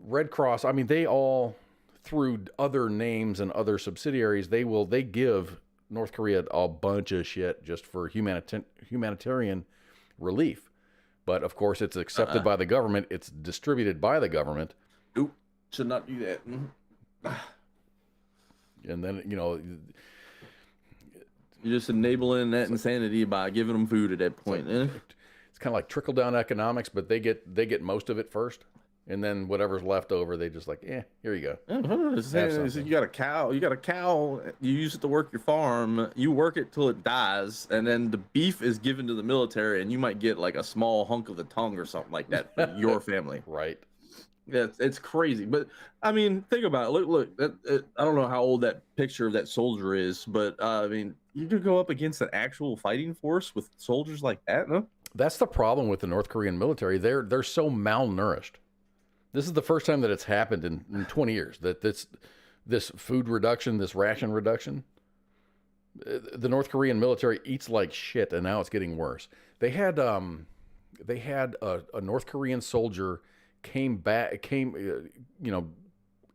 Red Cross, I mean, they all, through other names and other subsidiaries, they give North Korea a bunch of shit just for humanitarian relief. But of course, it's accepted by the government. It's distributed by the government. Nope, should not do that. And then, you're just enabling that insanity by giving them food at that point. It's kind of like trickle down economics, but they get most of it first. And then whatever's left over, they just here you go. You got a cow. You use it to work your farm. You work it till it dies, and then the beef is given to the military, and you might get like a small hunk of the tongue or something like that for your family. Right. Yeah, it's crazy. But I mean, think about it. Look. I don't know how old that picture of that soldier is, but I mean, you could go up against an actual fighting force with soldiers like that. No? That's the problem with the North Korean military. They're so malnourished. This is the first time that it's happened in 20 years, that this food reduction, this ration reduction, the North Korean military eats like shit, and now it's getting worse. They had a North Korean soldier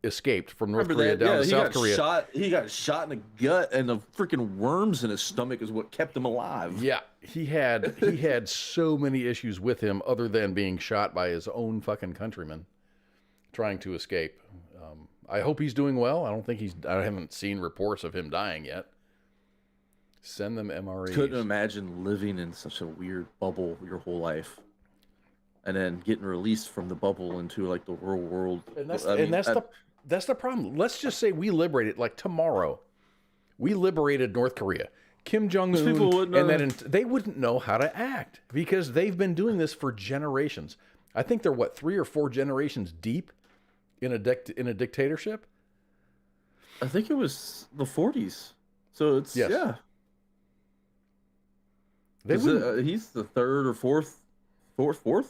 escaped from North Korea down to South Korea. He got shot in the gut, and the freaking worms in his stomach is what kept him alive. Yeah, he had so many issues with him other than being shot by his own fucking countrymen trying to escape. I hope he's doing well. I haven't seen reports of him dying yet. Send them MREs. Couldn't imagine living in such a weird bubble your whole life, and then getting released from the bubble into like the real world. And that's the problem. Let's just say we liberated, like tomorrow, we liberated North Korea. Kim Jong-un, and then they wouldn't know how to act because they've been doing this for generations. I think they're 3 or 4 generations deep in a dictatorship. I think it was the 40s. So it's yeah. He's the third or fourth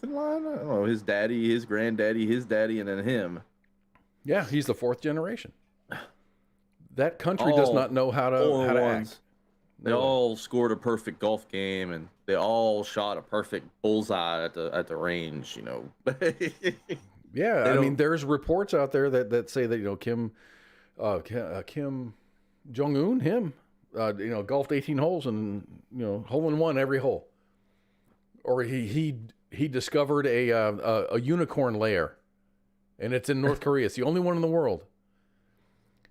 in line. I don't know. His daddy, his granddaddy, his daddy, and then him. Yeah, he's the 4th generation. That country does not know how to act. They all scored a perfect golf game, and they all shot a perfect bullseye at the range. Yeah, I mean, there's reports out there that say that Kim Jong-un, golfed 18 holes and hole in one every hole, or he discovered a unicorn lair, and it's in North Korea. It's the only one in the world.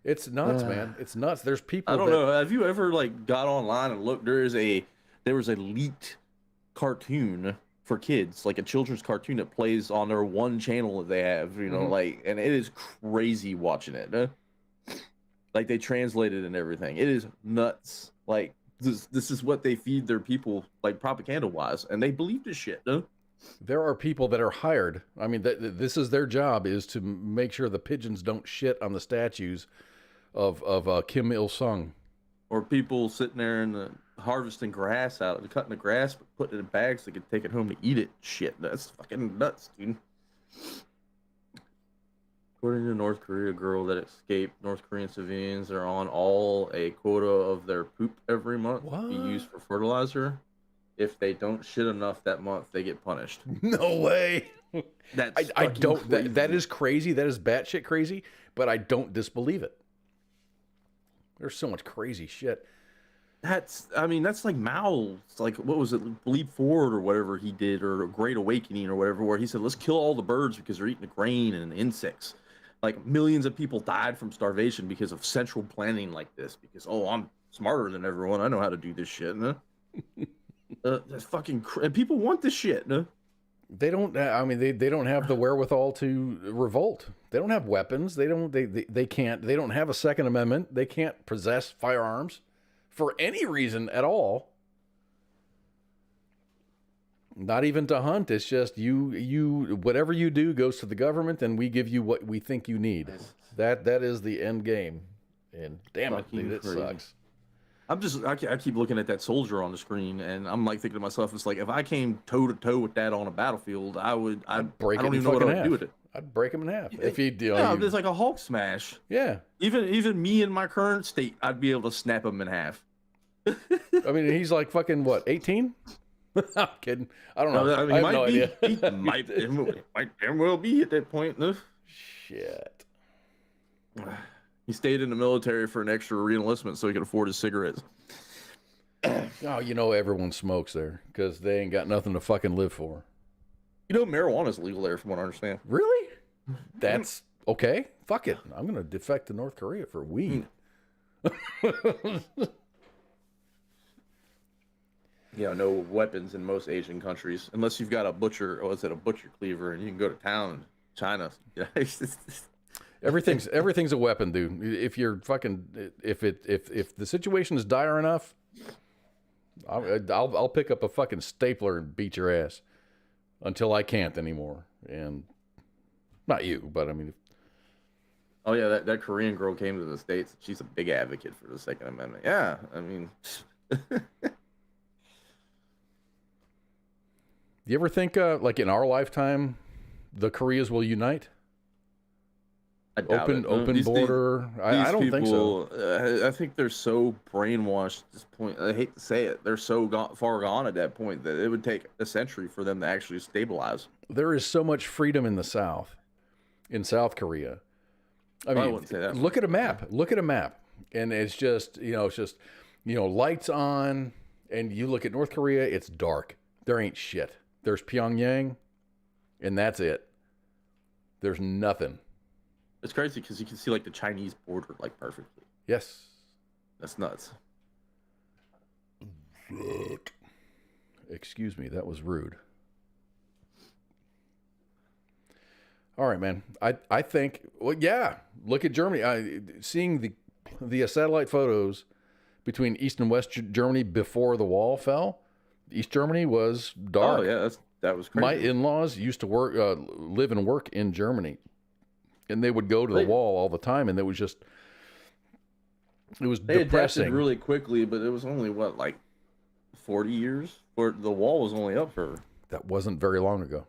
It's nuts, man. It's nuts. There's people. I don't know. Have you ever got online and looked? There was a leaked cartoon for kids, like a children's cartoon that plays on their one channel that they have. And it is crazy watching it. Like they translated and everything. It is nuts. Like this is what they feed their people, like propaganda wise, and they believe this shit. No? There are people that are hired. I mean, this is their job, is to make sure the pigeons don't shit on the statues of Kim Il Sung, or people sitting there and harvesting grass cutting the grass, but putting it in bags so they could take it home to eat it. Shit, that's fucking nuts, dude. According to North Korea, girl that escaped, North Korean civilians are on a quota of their poop every month to be used for fertilizer. If they don't shit enough that month, they get punished. No way. I don't. That is crazy. That is batshit crazy. But I don't disbelieve it. There's so much crazy shit. That's like Mao's, like, what was it, Leap Forward or whatever he did, or Great Awakening or whatever, where he said, let's kill all the birds because they're eating the grain and insects. Like, millions of people died from starvation because of central planning like this. Because, I'm smarter than everyone. I know how to do this shit. Huh? That's fucking and people want this shit. No? They don't. I mean, they don't have the wherewithal to revolt. They don't have weapons. They can't. They don't have a Second Amendment. They can't possess firearms for any reason at all. Not even to hunt. It's just you whatever you do goes to the government, and we give you what we think you need. That is the end game. And damn it, dude, it sucks. I keep looking at that soldier on the screen, and I'm like thinking to myself, it's like if I came toe to toe with that on a battlefield, I'd break I don't him even know what I'd do with it. I'd break him in half. If he, it's like a Hulk smash. Yeah. Even me in my current state, I'd be able to snap him in half. I mean, he's like fucking what, 18? I'm kidding. I don't know. I mean, I have no idea. He might damn well be at that point. Shit. He stayed in the military for an extra re-enlistment so he could afford his cigarettes. Oh, everyone smokes there because they ain't got nothing to fucking live for. Marijuana's legal there, from what I understand. Really? That's okay. Fuck it. I'm gonna defect to North Korea for weed. No weapons in most Asian countries, unless you've got a butcher cleaver, and you can go to town in China. Everything's a weapon, dude. If you're fucking, if the situation is dire enough, I'll pick up a fucking stapler and beat your ass until I can't anymore. And not you, but I mean. Oh yeah, that Korean girl came to the States. She's a big advocate for the Second Amendment. Yeah, I mean. You ever think, like in our lifetime, the Koreas will unite? I doubt open border. I don't think so. I think they're so brainwashed at this point. I hate to say it. They're so far gone at that point that it would take a century for them to actually stabilize. There is so much freedom in the South, in South Korea. I mean, wouldn't say that. Look at a map. And it's just, lights on, and you look at North Korea, it's dark. There ain't shit. There's Pyongyang, and that's it. There's nothing. It's crazy because you can see like the Chinese border like perfectly. Yes. That's nuts. Excuse me, that was rude. All right, man. I think, well, yeah, look at Germany. Seeing the satellite photos between East and West Germany before the wall fell, East Germany was dark. Oh, yeah, that was crazy. My in-laws used to live and work in Germany, and they would go to the wall all the time, and it was They depressing. adapted really quickly, but it was only, 40 years? Or the wall was only up for... That wasn't very long ago.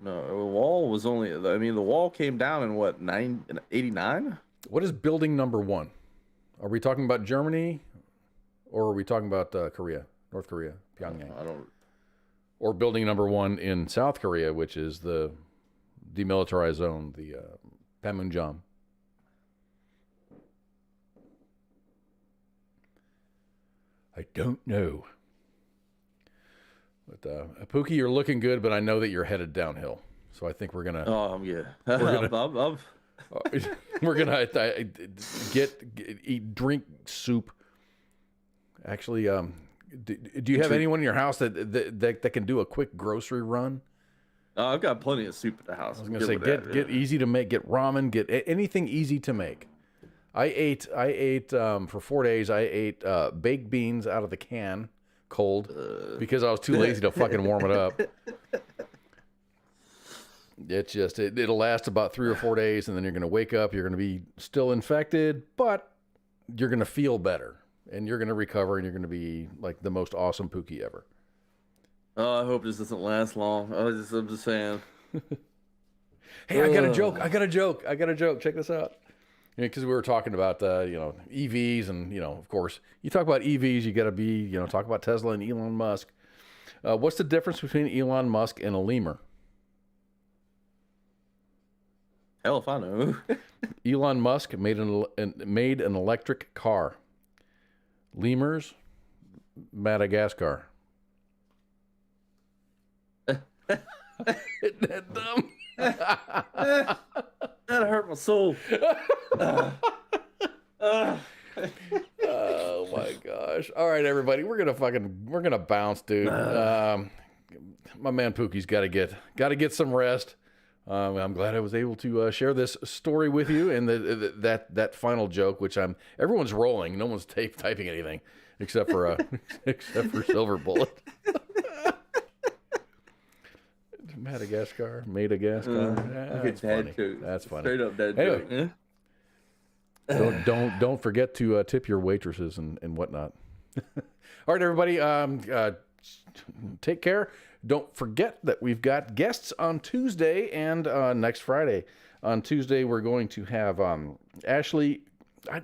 No, the wall was only... I mean, the wall came down in, 89? What is building number 1? Are we talking about Germany, or are we talking about Korea, North Korea, Pyongyang? I don't... Or building number 1 in South Korea, which is the demilitarized zone, the Panmunjom. I don't know. But Pookie, you're looking good, but I know that you're headed downhill. So I think we're gonna. Oh yeah. We're gonna drink soup. Actually, do you have anyone in your house that can do a quick grocery run? I've got plenty of soup at the house. I was gonna say get easy to make, get ramen, get anything easy to make. I ate for 4 days. I ate baked beans out of the can, cold, because I was too lazy to fucking warm it up. It's just it'll last about 3 or 4 days, and then you're gonna wake up. You're gonna be still infected, but you're gonna feel better, and you're gonna recover, and you're gonna be like the most awesome Pookie ever. Oh, I hope this doesn't last long. I'm just saying. Hey, I got a joke. Check this out. Because we were talking about EVs, and of course, you talk about EVs, you got to be talk about Tesla and Elon Musk. What's the difference between Elon Musk and a lemur? Hell if I know. Elon Musk made an electric car. Lemurs, Madagascar. Isn't that dumb? That hurt my soul. Oh my gosh. All right, everybody. We're gonna bounce, dude. My man Pookie's gotta get some rest. I'm glad I was able to share this story with you, and that final joke, which everyone's rolling. No one's typing anything except for Silver Bullet. Madagascar. Look That's at that funny. joke. That's funny. Straight up that Anyway, joke. don't forget to tip your waitresses and whatnot. All right, everybody. Take care. Don't forget that we've got guests on Tuesday and next Friday. On Tuesday, we're going to have Ashley.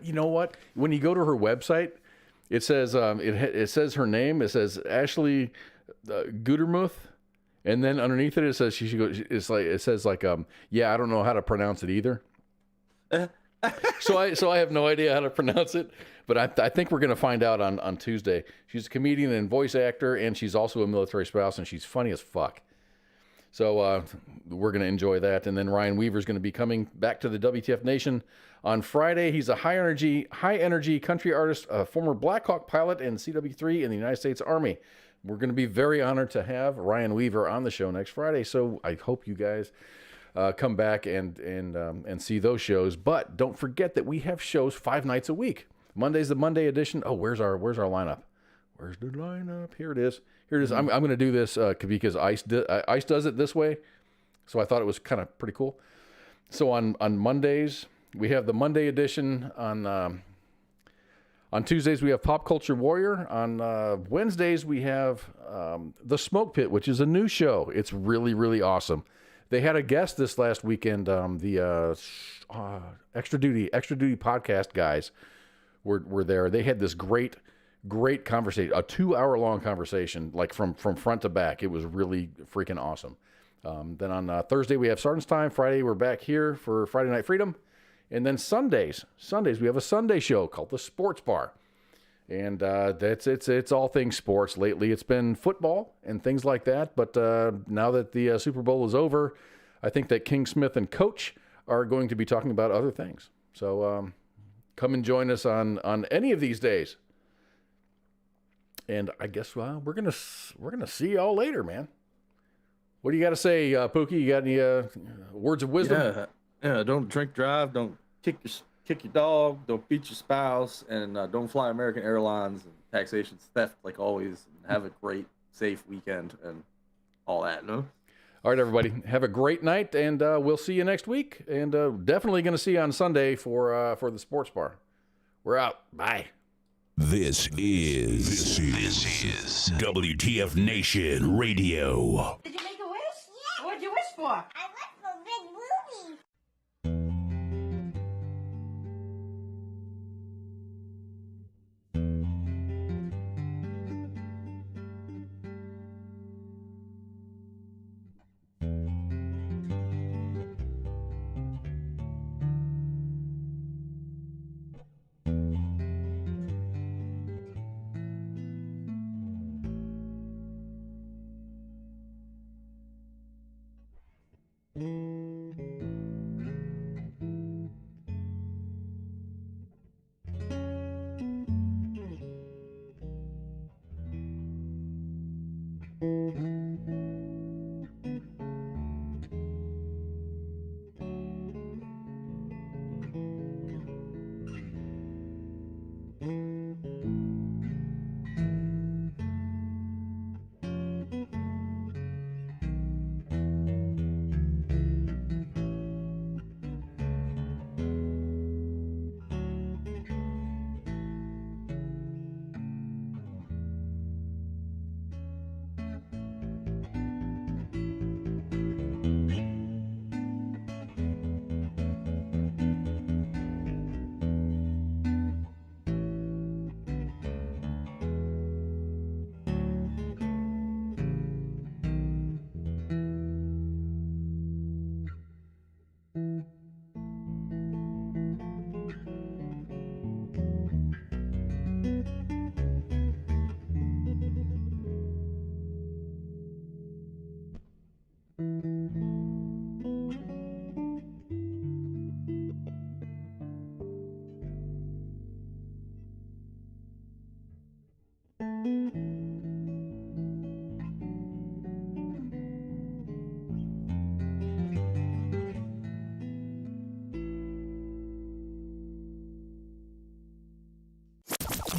You know what? When you go to her website, it says it says her name. It says Ashley Gutermuth, and then underneath it says she should go. It says yeah, I don't know how to pronounce it either. So I have no idea how to pronounce it, but I think we're going to find out on Tuesday. She's a comedian and voice actor, and she's also a military spouse, and she's funny as fuck. So we're going to enjoy that. And then Ryan Weaver's going to be coming back to the WTF Nation on Friday. He's a high energy country artist, a former Black Hawk pilot and CW3 in the United States Army. We're going to be very honored to have Ryan Weaver on the show next Friday. So I hope you guys come back and see those shows. But don't forget that we have shows 5 nights a week. Monday's the Monday edition. Oh, where's our lineup? Where's the lineup? Here it is. I'm going to do this because Ice does it this way. So I thought it was kind of pretty cool. So on Mondays, we have the Monday edition. On Tuesdays, we have Pop Culture Warrior. On Wednesdays, we have The Smoke Pit, which is a new show. It's really, really awesome. They had a guest this last weekend. The Extra Duty podcast guys were there. They had this great conversation, a 2-hour-long conversation, like from front to back. It was really freaking awesome. Then on Thursday, we have Sergeant's Time. Friday, we're back here for Friday Night Freedom. And then Sundays, we have a Sunday show called The Sports Bar. And it's all things sports. Lately, it's been football and things like that. But now that the Super Bowl is over, I think that King Smith and Coach are going to be talking about other things. So come and join us on any of these days. And I guess we're gonna see y'all later, man. What do you got to say, Pookie? You got any words of wisdom? Yeah. Don't drink, drive. Don't kick your dog. Don't beat your spouse, and don't fly American Airlines. And taxation's theft, like always. And have a great, safe weekend and all that. No. All right, everybody. Have a great night, and we'll see you next week. And definitely going to see you on Sunday for the Sports Bar. We're out. Bye. This is WTF Nation Radio. Did you make a wish? Yeah. What'd you wish for? I wish for big movies.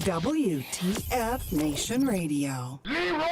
WTF Nation Radio. Leroy